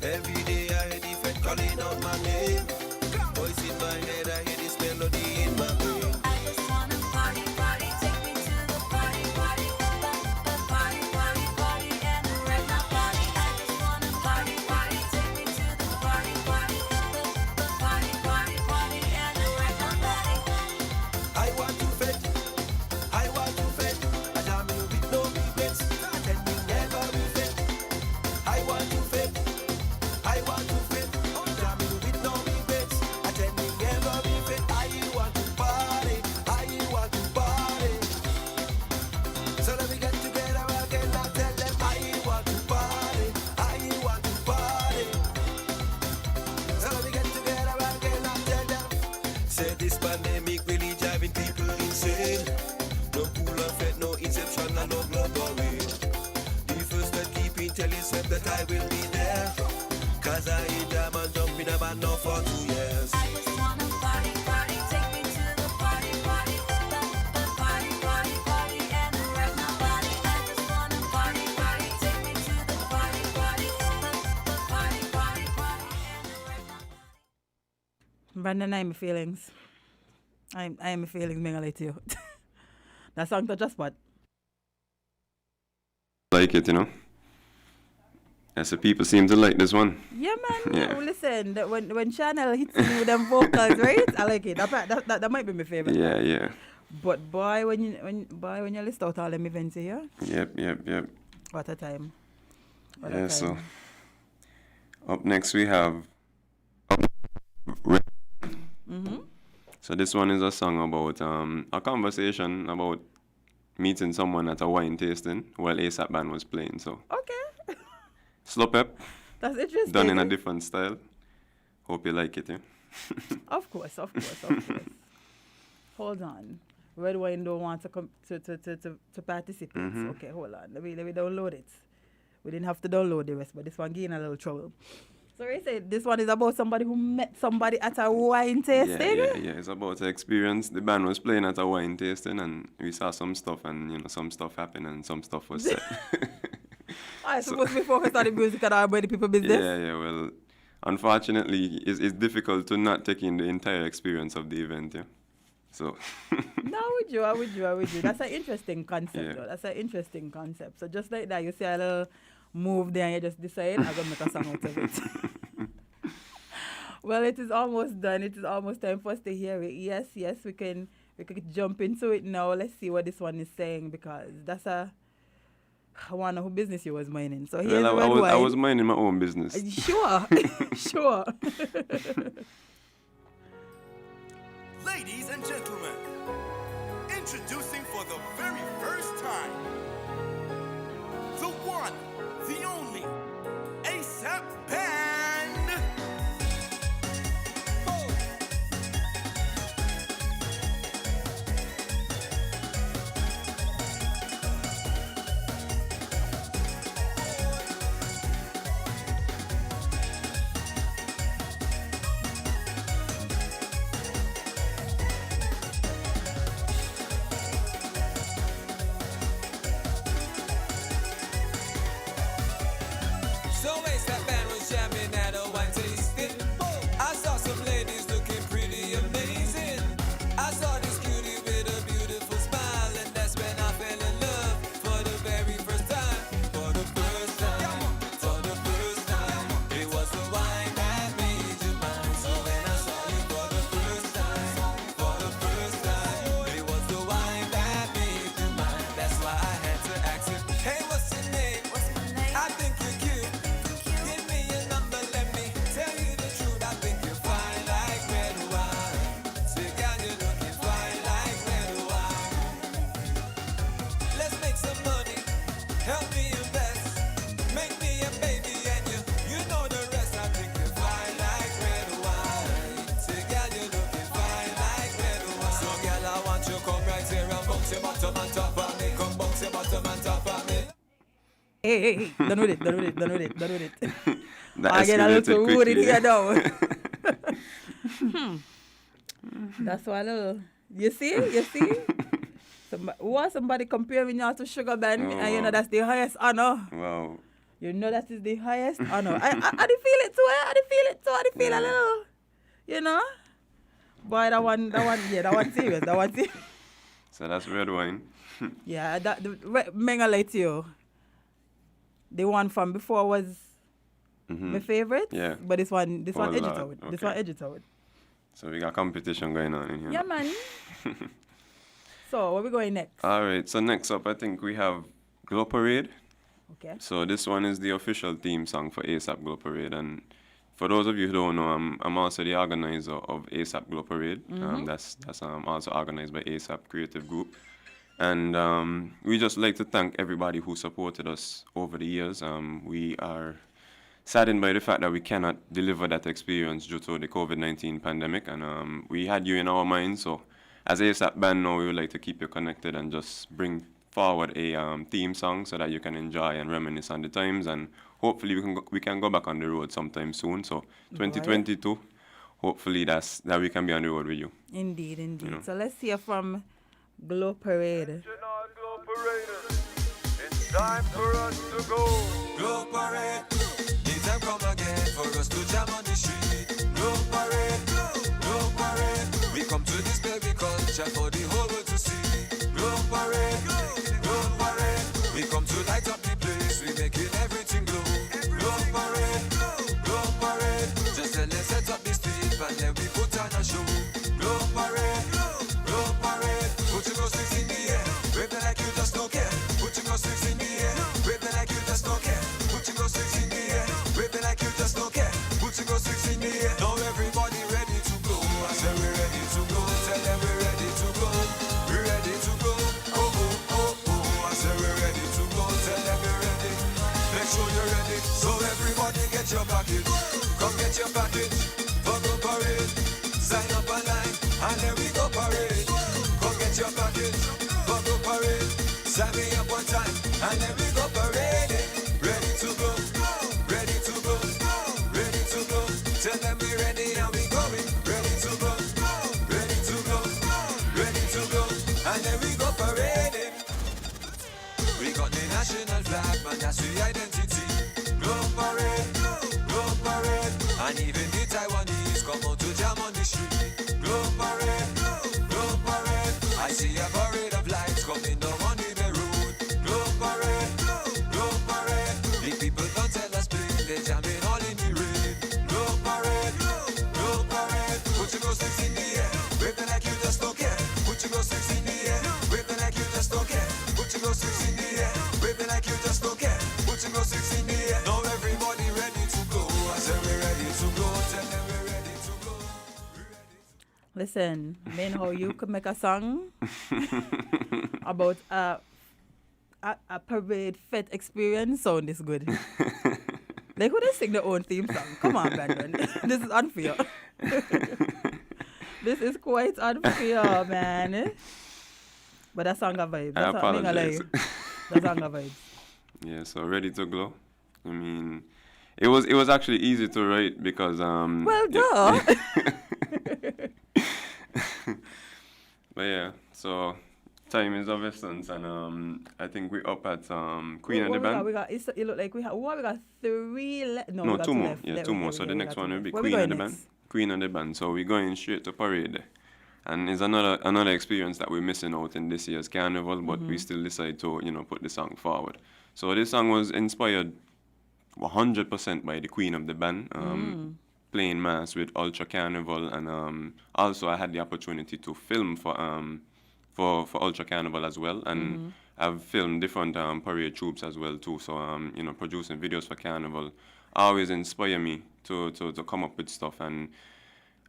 [SPEAKER 11] Every day I hear the fet calling out my name. Voice in my head, I hear this melody in my brain.
[SPEAKER 12] I just wanna party, party, take me to the party, party, party, party, party, and wreck my body. I just wanna party, party, take me to the party, party, party, party, party, and wreck my body.
[SPEAKER 11] I want to fet, I want to fet. I jam you with no regrets. Tell me never be fet. I want to fet, I want to fet. Jam you with no regrets. I tell me never be fet. I want to party, I want to party. So let me get together again and tell them I want to party, I want to party. So let me get together again and tell them. Say this pandemic really driving people insane. No cool effect, no inception, and no global rain. The first that keep in tell yourself that I will be there. Cause I ain't jam and jump in a band now for 2 years.
[SPEAKER 12] I just wanna party, party, take me to the party, party, party, party, party, and wreck my body. I just wanna party, party, take me to the party, party, party, party, party, and wreck my body.
[SPEAKER 2] Brandon, I am feelings. I am feelings, me gonna let you. That song touch a spot.
[SPEAKER 10] Like it, you know? As the people seem to like this one.
[SPEAKER 2] Yeah, man.
[SPEAKER 10] Yeah.
[SPEAKER 2] Oh, listen, when Chanel hits me with them vocals, right? I like it. That might be my favorite.
[SPEAKER 10] Yeah.
[SPEAKER 2] But boy, when you list out all them events here.
[SPEAKER 10] Yep.
[SPEAKER 2] What a time.
[SPEAKER 10] So up next we have So this one is a song about a conversation about meeting someone at a wine tasting while ASAP Band was playing. So
[SPEAKER 2] okay.
[SPEAKER 10] Slow pep.
[SPEAKER 2] That's interesting.
[SPEAKER 10] Done in a different style. Hope you like it, yeah?
[SPEAKER 2] Of course. Hold on. Red Wine don't want to come to participate. Okay, hold on. Let me download it. We didn't have to download the rest, but this one gave a little trouble. So you say this one is about somebody who met somebody at a wine tasting?
[SPEAKER 10] Yeah. It's about the experience. The band was playing at a wine tasting and we saw some stuff and some stuff happened and some stuff was said.
[SPEAKER 2] I supposed to be focused on the music and all the people business?
[SPEAKER 10] Yeah. Well, unfortunately, it's difficult to not take in the entire experience of the event, yeah. So.
[SPEAKER 2] No, I would you. That's an interesting concept, though. That's an interesting concept. So just like that, you see a little move there and you just decide, I'm going to make a song out of it. Well, it is almost done. It is almost time for us to hear it. Yes, we can jump into it now. Let's see what this one is saying because that's I wonder who business you was minding. So here's
[SPEAKER 10] Well, I was minding my own business.
[SPEAKER 2] Sure, sure.
[SPEAKER 13] Ladies and gentlemen, introducing for the very first time, the one, the only, ASAP Band.
[SPEAKER 11] So ASAP Band was jamming at a wine tasting. I saw some ladies looking pretty amazing. I saw this cutie with a beautiful smile, and that's when I fell in love for the very first time. For the first time, for the first time, it was the wine that made you mine. So when I saw you for the first time, it was the wine that made you mine. That's why I had to ask you, hey, what's your name? I think you're cute. Give me your number, let me tell you the truth. I think you're fine like red wine. Say, girl, you're looking fine like red wine. Let's make some money, help me invest. Make me a baby and you know the rest. I think you're fine like red wine. Say, girl, you're looking fine like red wine. So, girl, I want you come right here and bounce your bottom on top of me. Come bounce your bottom on top of me.
[SPEAKER 2] Hey, done with it.
[SPEAKER 10] That
[SPEAKER 2] I get a little
[SPEAKER 10] escalated
[SPEAKER 2] wood in
[SPEAKER 10] quickly,
[SPEAKER 2] here now. That's why you see? Somebody comparing y'all to Sugar Band, and you know that's the highest honor.
[SPEAKER 10] Wow.
[SPEAKER 2] You know that is the highest honor. I did feel it too. I did feel a little, you know. Boy, that one serious. That one serious.
[SPEAKER 10] So that's red wine.
[SPEAKER 2] Yeah, Menga light to you. The one from before was my favorite.
[SPEAKER 10] Yeah.
[SPEAKER 2] But this one edged
[SPEAKER 10] Lord.
[SPEAKER 2] out. This one edged out.
[SPEAKER 10] So we got competition going on in here.
[SPEAKER 2] Yeah, man. So where we going next?
[SPEAKER 10] All right. So next up, I think we have Glow Parade.
[SPEAKER 2] Okay.
[SPEAKER 10] So this one is the official theme song for ASAP Glow Parade, and for those of you who don't know, I'm also the organizer of ASAP Glow Parade. That's also organized by ASAP Creative Group. And we just like to thank everybody who supported us over the years. We are saddened by the fact that we cannot deliver that experience due to the COVID-19 pandemic. And we had you in our minds. So as ASAP Band now, we would like to keep you connected and just bring forward a theme song so that you can enjoy and reminisce on the times. And hopefully we can go back on the road sometime soon. So 2022, hopefully that we can be on the road with you.
[SPEAKER 2] Indeed.
[SPEAKER 10] You know.
[SPEAKER 2] So let's hear from Glow Parade.
[SPEAKER 13] It's time for us to go.
[SPEAKER 11] Glow Parade, the time come again for us to jam on the street. Glow Parade, Glow Parade, we come to display the culture for the whole world to see. Glow Parade, Glow Parade, we come to light up the place, we making everything glow. Glow Parade, Glow Parade, just let's set up the stage and then we put on a show. Glow Parade, Glow Parade, put your sticks in the air, wave them like you just don't care. Put your sticks in the air, wave them like you just don't care. Put your sticks in the air, wave them like you just don't care. Put your sticks in the air. Now everybody ready to go. I said we're ready to go. Tell them we're ready to go. We're ready to go. Oh oh oh oh. I said we're ready to go. Tell them we're ready. Make sure you're ready. So everybody get your package. Come get your package. For Glow Parade. Sign up a line and then we go parade. Come get your package. For Glow Parade. Sign me up one time and then we go parade. Ready to go. Ready to go. Ready to go. Tell them we're ready and we going. Ready to go. Ready to go. Ready to go. And then we go parade. We got the national flag, man, that's the identity. Glow Parade, Glow Parade. And even the Taiwanese come out to jam on the street. Glow Parade, Glow Parade. I see a parade of lights coming down on the road. Glow Parade, Glow Parade. The people don't tell us play, they jamming all in the rain. Glow Parade,
[SPEAKER 2] Listen, man, how you could make a song about a parade fete experience sound is good. Like, who they sing their own theme song? Come on, Brandon. This is unfair. This is quite unfair, man. But that song got vibes.
[SPEAKER 10] I apologize.
[SPEAKER 2] That song got vibes.
[SPEAKER 10] Yeah, so Ready to Glow. I mean, it was actually easy to write because
[SPEAKER 2] well, duh.
[SPEAKER 10] But yeah, so time is of essence, and I think we're up at Queen of the Band.
[SPEAKER 2] It look like we got three left. No, we got
[SPEAKER 10] two more.
[SPEAKER 2] left.
[SPEAKER 10] Yeah, two more. So the next one will be
[SPEAKER 2] Where
[SPEAKER 10] Queen
[SPEAKER 2] we
[SPEAKER 10] of the
[SPEAKER 2] going
[SPEAKER 10] Band.
[SPEAKER 2] next?
[SPEAKER 10] Queen of the Band. So we're going straight to Parade. And it's another experience that we're missing out in this year's carnival, but we still decide to, put the song forward. So this song was inspired 100% by the Queen of the Band, playing mass with Ultra Carnival, and also I had the opportunity to film for Ultra Carnival as well, and I've filmed different parade troops as well too. So producing videos for Carnival always inspire me to come up with stuff. And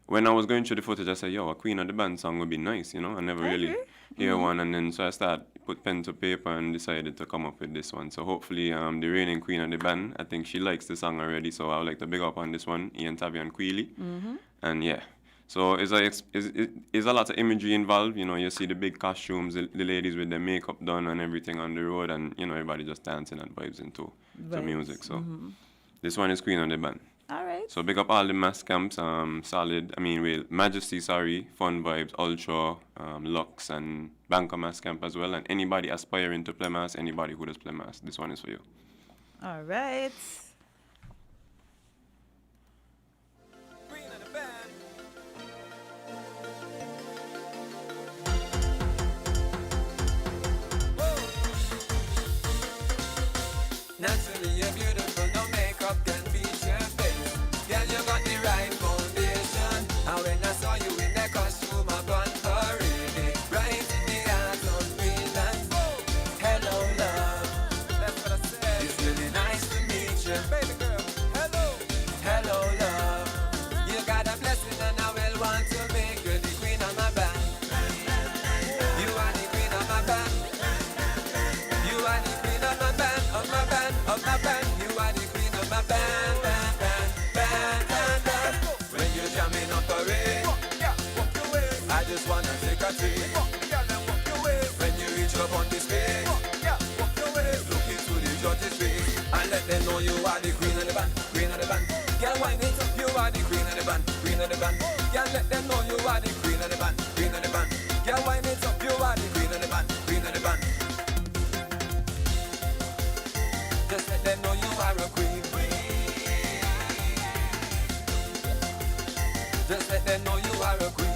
[SPEAKER 10] when I was going through the footage, I said, yo, a Queen of the Band song would be nice, I never really hear one. And then so I started, put pen to paper and decided to come up with this one. So hopefully the reigning Queen of the Band, I think she likes the song already, so I would like to big up on this one, Ian Tavian Queely. And yeah, so it's a lot of imagery involved. You see the big costumes, the ladies with their makeup done and everything on the road, and everybody just dancing and vibes into music. So this one is Queen of the Band.
[SPEAKER 2] All right.
[SPEAKER 10] So big up all the mass camps, Majesty, Fun Vibes, Ultra, Lux, and Banco Mass Camp as well, and anybody aspiring to play mass, anybody who does play mass, this one is for you.
[SPEAKER 2] All right.
[SPEAKER 11] Naturally, you're beautiful, no makeup can beat your face. Girl, you got the right foundation. And when I saw you in that costume upon parade, right in the heart of Greenland. Hello, love. That's what I said. It's really nice to meet you. Baby girl, hello. Hello, love. You got a blessing and I will want to make you the queen of my band. You are the queen of my band. You are the queen of my band, of my band, of my band. You are the queen of my band, band, band, band, band, band. When you're jamming on parade, I just wanna take a trip. When you reach up on the stage, look into the judge's face and let them know you are the queen of the band, queen of the band. Girl, wind it up, you are the queen of the band, queen of the band. Girl, let them know you are the queen of the band, queen of the band. Girl, wind it up, you are the queen of the band, queen of the band. Just let them know you are a queen. Just let them know you are a queen.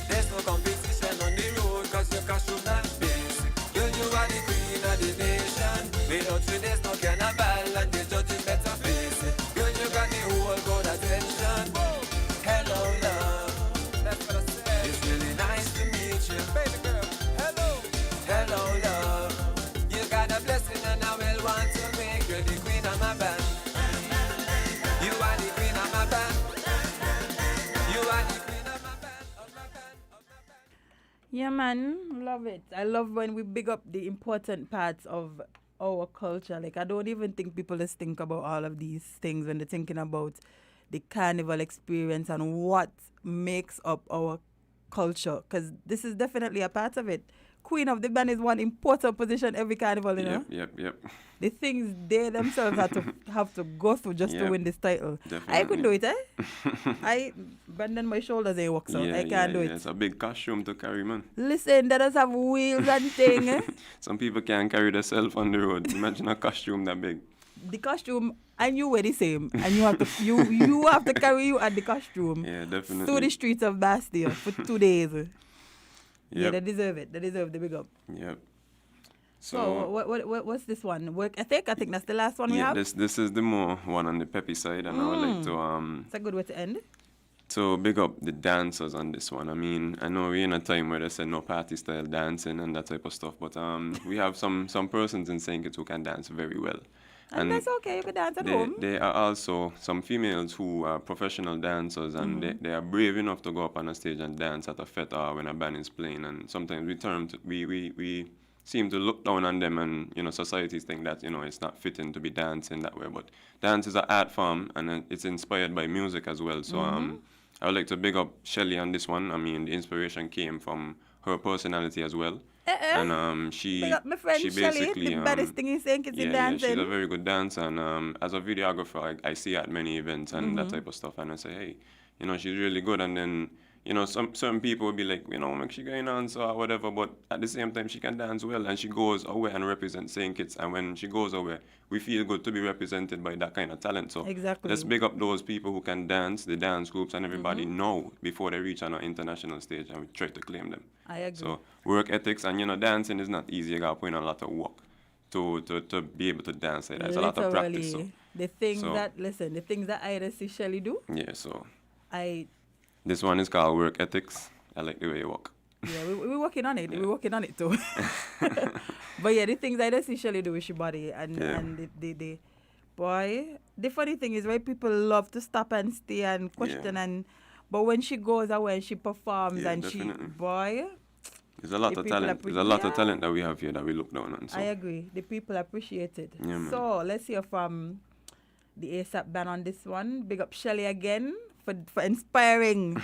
[SPEAKER 11] There's no competition on the road, cause your costume not basic. Girl, you are the queen of the nation. Without you, there's no carnival, and the judges better face it. Girl, you got the whole crowd attention. Hello, love. That's what I said. It's really nice to meet you. Baby girl, hello. Hello, love. You got a blessing and I will want to make you the queen of my band. You are the queen of my band. You are the queen of my band, of my band, of my band.
[SPEAKER 2] Yeah, man, love it. I love when we big up the important parts of our culture. Like, I don't even think people just think about all of these things when they're thinking about the carnival experience and what makes up our culture, because this is definitely a part of it. Queen of the Band is one important position every carnival,
[SPEAKER 10] Yep.
[SPEAKER 2] The things they themselves have to go through just to win this title.
[SPEAKER 10] Definitely.
[SPEAKER 2] I couldn't do it, Brandon, my shoulders ain't work, so I can't do it.
[SPEAKER 10] It's a big costume to carry, man.
[SPEAKER 2] Listen, that does have wheels and thing.
[SPEAKER 10] Some people can't carry themselves on the road. Imagine a costume that big.
[SPEAKER 2] The costume and you were the same, and you have to you have to carry you at the costume.
[SPEAKER 10] Yeah, definitely.
[SPEAKER 2] Through the streets of Bastille for 2 days.
[SPEAKER 10] Yep.
[SPEAKER 2] Yeah, they deserve it. They deserve the big up.
[SPEAKER 10] Yep.
[SPEAKER 2] So what's this one? Work ethic? I think that's the last one we have.
[SPEAKER 10] This is the more one on the peppy side, and I would like to
[SPEAKER 2] It's a good way to end.
[SPEAKER 10] So big up the dancers on this one. I mean, I know we're in a time where they say no party style dancing and that type of stuff, but we have some persons in St. Kitts who can dance very well.
[SPEAKER 2] And that's okay, you can dance at home.
[SPEAKER 10] There are also some females who are professional dancers, and they are brave enough to go up on a stage and dance at a fete or when a band is playing. And sometimes we seem to look down on them, and societies think that it's not fitting to be dancing that way. But dance is an art form, and it's inspired by music as well. So I would like to big up Shelly on this one. I mean, the inspiration came from her personality as well. And she
[SPEAKER 2] Big up my friend
[SPEAKER 10] she
[SPEAKER 2] Shelly,
[SPEAKER 10] basically
[SPEAKER 2] the baddest thing in St. Kitts in dancing.
[SPEAKER 10] she's a very good dancer, and as a videographer, I see her at many events and that type of stuff, and I say, hey, she's really good. And then some certain people will be like, make she going on so or whatever, but at the same time she can dance well, and she goes away and represents St. Kitts, and when she goes away, we feel good to be represented by that kind of talent. So
[SPEAKER 2] Exactly.
[SPEAKER 10] let's big up those people who can dance, the dance groups, and everybody know before they reach on an international stage, and we try to claim them.
[SPEAKER 2] I agree.
[SPEAKER 10] So work ethics, and dancing is not easy. You got to put in a lot of work to be able to dance like that. It's a lot of practice. So.
[SPEAKER 2] The things that I see Shelly do,
[SPEAKER 10] Yeah, so
[SPEAKER 2] I
[SPEAKER 10] this one is called work ethics. I like the way you walk.
[SPEAKER 2] Yeah, we're working on it. We're working on it too. But yeah, the things I see Shelly do with her body, and the boy. The funny thing is, right? People love to stop and stay and question, but when she goes away and she performs and
[SPEAKER 10] definitely.
[SPEAKER 2] There's
[SPEAKER 10] a lot of talent. There's a lot of talent that we have here that we look down on. So.
[SPEAKER 2] I agree. The people appreciate it.
[SPEAKER 10] Yeah, man.
[SPEAKER 2] So let's hear from the ASAP band on this one. Big up Shelly again for inspiring.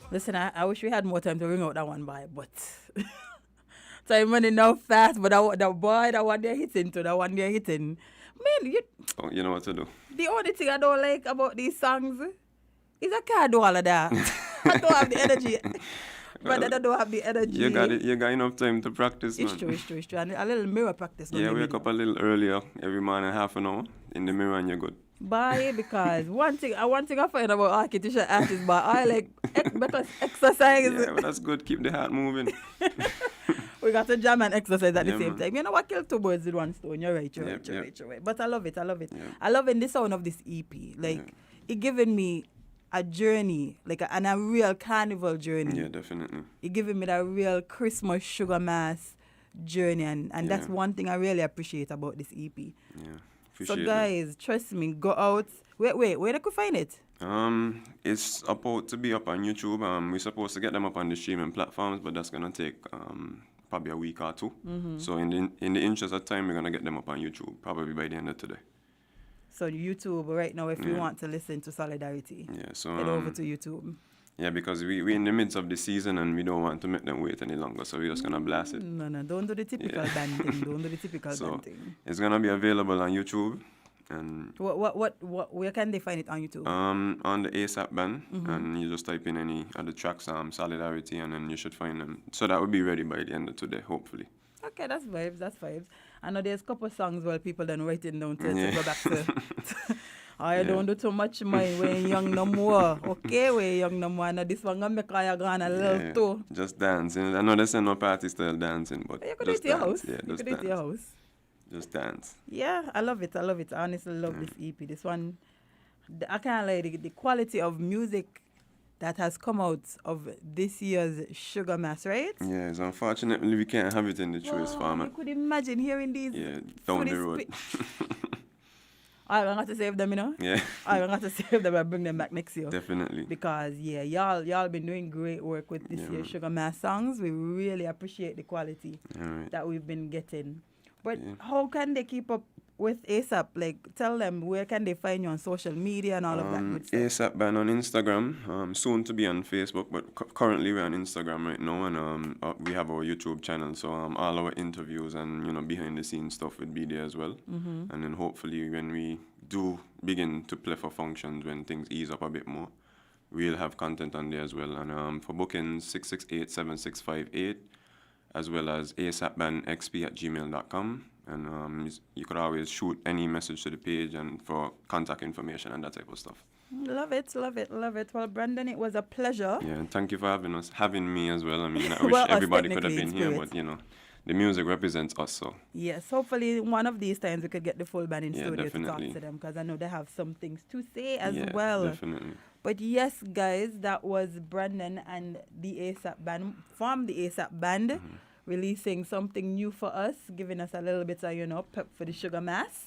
[SPEAKER 2] Listen, I wish we had more time to ring out that one by, but time running now fast. But that one they're hitting to, that one they're hitting. Man,
[SPEAKER 10] you know what to do.
[SPEAKER 2] The only thing I don't like about these songs is I can't do all of that. I don't have the energy. But I don't have the energy.
[SPEAKER 10] You got enough time to practice, man.
[SPEAKER 2] It's true. And a little mirror practice.
[SPEAKER 10] Yeah, wake up a little earlier every morning, half an hour in the mirror, and you're good.
[SPEAKER 2] Bye, because one thing I find about architecture artists, but I like because exercise.
[SPEAKER 10] Yeah, but that's good. Keep the heart moving.
[SPEAKER 2] We got to jam and exercise at the same
[SPEAKER 10] man.
[SPEAKER 2] time. You know what? Kill two birds with one stone. You're right. But I love it.
[SPEAKER 10] Yeah.
[SPEAKER 2] I love the sound of this EP. Like it giving me a journey, like a real carnival journey.
[SPEAKER 10] Yeah, definitely.
[SPEAKER 2] It giving me that real Christmas sugar mass journey, and that's one thing I really appreciate about this EP.
[SPEAKER 10] Yeah.
[SPEAKER 2] So guys, trust me, go out. Wait, where they could find it?
[SPEAKER 10] It's about to be up on YouTube. We're supposed to get them up on the streaming platforms, but that's gonna take probably a week or two. So in the interest of time, we're gonna get them up on YouTube probably by the end of today.
[SPEAKER 2] So YouTube right now, if you want to listen to Solidarity,
[SPEAKER 10] so
[SPEAKER 2] head over to YouTube.
[SPEAKER 10] Yeah, because we're in the midst of the season and we don't want to make them wait any longer, so we're just gonna blast it.
[SPEAKER 2] No, don't do the typical band thing. Don't do the typical band thing.
[SPEAKER 10] It's gonna be available on YouTube, and
[SPEAKER 2] where can they find it on YouTube?
[SPEAKER 10] On the ASAP band, and you just type in any of the tracks, Solidarity, and then you should find them. So that will be ready by the end of today, hopefully.
[SPEAKER 2] Okay, that's vibes. I know there's a couple songs where people then writing down to go back to. I don't do too much mind when young no more. Okay, when young no more. Now this one gonna make I go on a little too.
[SPEAKER 10] Just dancing. I know they say no party style dancing, but
[SPEAKER 2] You could
[SPEAKER 10] just
[SPEAKER 2] do it at your
[SPEAKER 10] dance.
[SPEAKER 2] house.
[SPEAKER 10] Yeah,
[SPEAKER 2] You
[SPEAKER 10] just
[SPEAKER 2] could do it at your
[SPEAKER 10] dance.
[SPEAKER 2] house.
[SPEAKER 10] Just dance.
[SPEAKER 2] Yeah, I love it. I love it. I honestly love this EP. This one, I can't lie. The quality of music that has come out of this year's Sugar Mass, right?
[SPEAKER 10] Yes, unfortunately we can't have it in the truest
[SPEAKER 2] You
[SPEAKER 10] format.
[SPEAKER 2] could imagine hearing these.
[SPEAKER 10] Yeah, down
[SPEAKER 2] fully
[SPEAKER 10] the road.
[SPEAKER 2] I'm going to save them, you know?
[SPEAKER 10] Yeah.
[SPEAKER 2] I'm going to save them and bring them back next year.
[SPEAKER 10] Definitely.
[SPEAKER 2] Because, yeah, y'all been doing great work with this year's Sugar Mass songs. We really appreciate the quality that we've been getting. But how can they keep up with ASAP? Like, tell them, where can they find you on social media and all of that good stuff?
[SPEAKER 10] ASAP Band on Instagram, soon to be on Facebook, but currently we're on Instagram right now, and we have our YouTube channel, so all our interviews and behind the scenes stuff will be there as well.
[SPEAKER 2] Mhm.
[SPEAKER 10] And then hopefully when we do begin to play for functions, when things ease up a bit more, we'll have content on there as well. And for bookings, 668-7658, as well as asapbandxp@gmail.com. And you could always shoot any message to the page and for contact information and that type of stuff.
[SPEAKER 2] Love it, love it, love it. Well, Brandon, it was a pleasure.
[SPEAKER 10] Yeah, and thank you for having me as well. I mean, I
[SPEAKER 2] Well,
[SPEAKER 10] wish
[SPEAKER 2] us
[SPEAKER 10] everybody could have
[SPEAKER 2] technically
[SPEAKER 10] been
[SPEAKER 2] in
[SPEAKER 10] here, but the music represents us, so.
[SPEAKER 2] Yes, hopefully one of these times we could get the full band in
[SPEAKER 10] Yeah,
[SPEAKER 2] studio to
[SPEAKER 10] definitely.
[SPEAKER 2] talk to them, because I know they have some things to say as
[SPEAKER 10] Yeah,
[SPEAKER 2] well.
[SPEAKER 10] definitely.
[SPEAKER 2] But yes, guys, that was Brandon and the ASAP band, from the ASAP band,
[SPEAKER 10] Mm-hmm.
[SPEAKER 2] releasing something new for us, giving us a little bit of, pep for the Sugar Mass,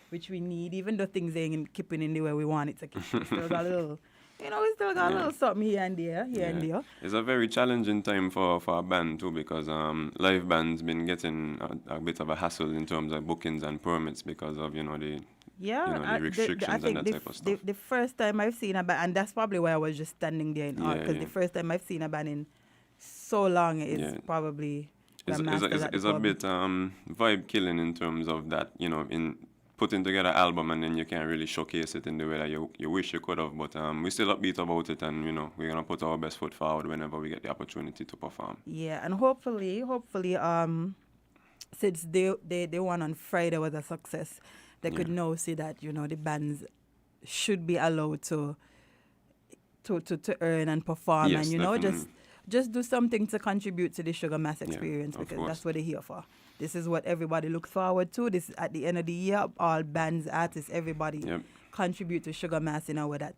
[SPEAKER 2] which we need, even though things ain't keeping in the way we want it to keep. We still got a little, we still got a little something here and there, and there.
[SPEAKER 10] It's a very challenging time for our band too, because live band's been getting a bit of a hassle in terms of bookings and permits because of the
[SPEAKER 2] Yeah,
[SPEAKER 10] the restrictions
[SPEAKER 2] I think
[SPEAKER 10] and that type of stuff.
[SPEAKER 2] the first time I've seen a band, and that's probably why I was just standing there in art, because the first time I've seen a band in so long is probably
[SPEAKER 10] It's
[SPEAKER 2] Grandmasters at the
[SPEAKER 10] a
[SPEAKER 2] club.
[SPEAKER 10] bit vibe killing in terms of that, in putting together an album and then you can't really showcase it in the way that you wish you could have. But we're still upbeat about it, and we're gonna put our best foot forward whenever we get the opportunity to perform.
[SPEAKER 2] Yeah, and hopefully, since they won on Friday was a success, they could now see that the bands should be allowed to earn and perform,
[SPEAKER 10] Yes,
[SPEAKER 2] and
[SPEAKER 10] definitely.
[SPEAKER 2] just do something to contribute to the Sugar Mass experience,
[SPEAKER 10] of
[SPEAKER 2] because
[SPEAKER 10] course.
[SPEAKER 2] that's what they're here for. This is what everybody looks forward to. This at the end of the year, all bands, artists, everybody contribute to Sugar Mass in a way that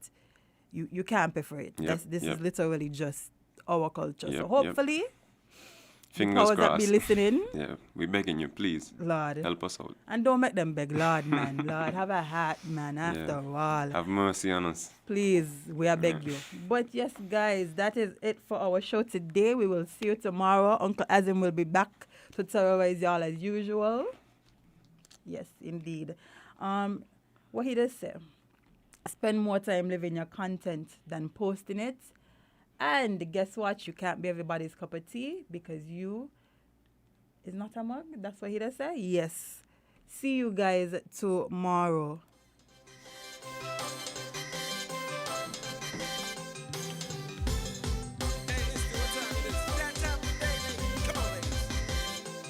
[SPEAKER 2] you can't pay for it.
[SPEAKER 10] Yep,
[SPEAKER 2] This
[SPEAKER 10] yep.
[SPEAKER 2] is literally just our culture.
[SPEAKER 10] Yep,
[SPEAKER 2] So
[SPEAKER 10] yep.
[SPEAKER 2] hopefully,
[SPEAKER 10] Fingers
[SPEAKER 2] powers that
[SPEAKER 10] crossed.
[SPEAKER 2] be listening.
[SPEAKER 10] Yeah, we're begging you, please.
[SPEAKER 2] Lord.
[SPEAKER 10] Help us out.
[SPEAKER 2] And don't make them beg, Lord, man. Lord, have a heart, man, after
[SPEAKER 10] Yeah.
[SPEAKER 2] all.
[SPEAKER 10] Have mercy on us.
[SPEAKER 2] Please, we are beg you. But yes, guys, that is it for our show today. We will see you tomorrow. Uncle Azim will be back to terrorize y'all as usual. Yes, indeed. What he does say, spend more time living your content than posting it. And guess what? You can't be everybody's cup of tea, because you is not a mug. That's what he does say. Yes. See you guys tomorrow.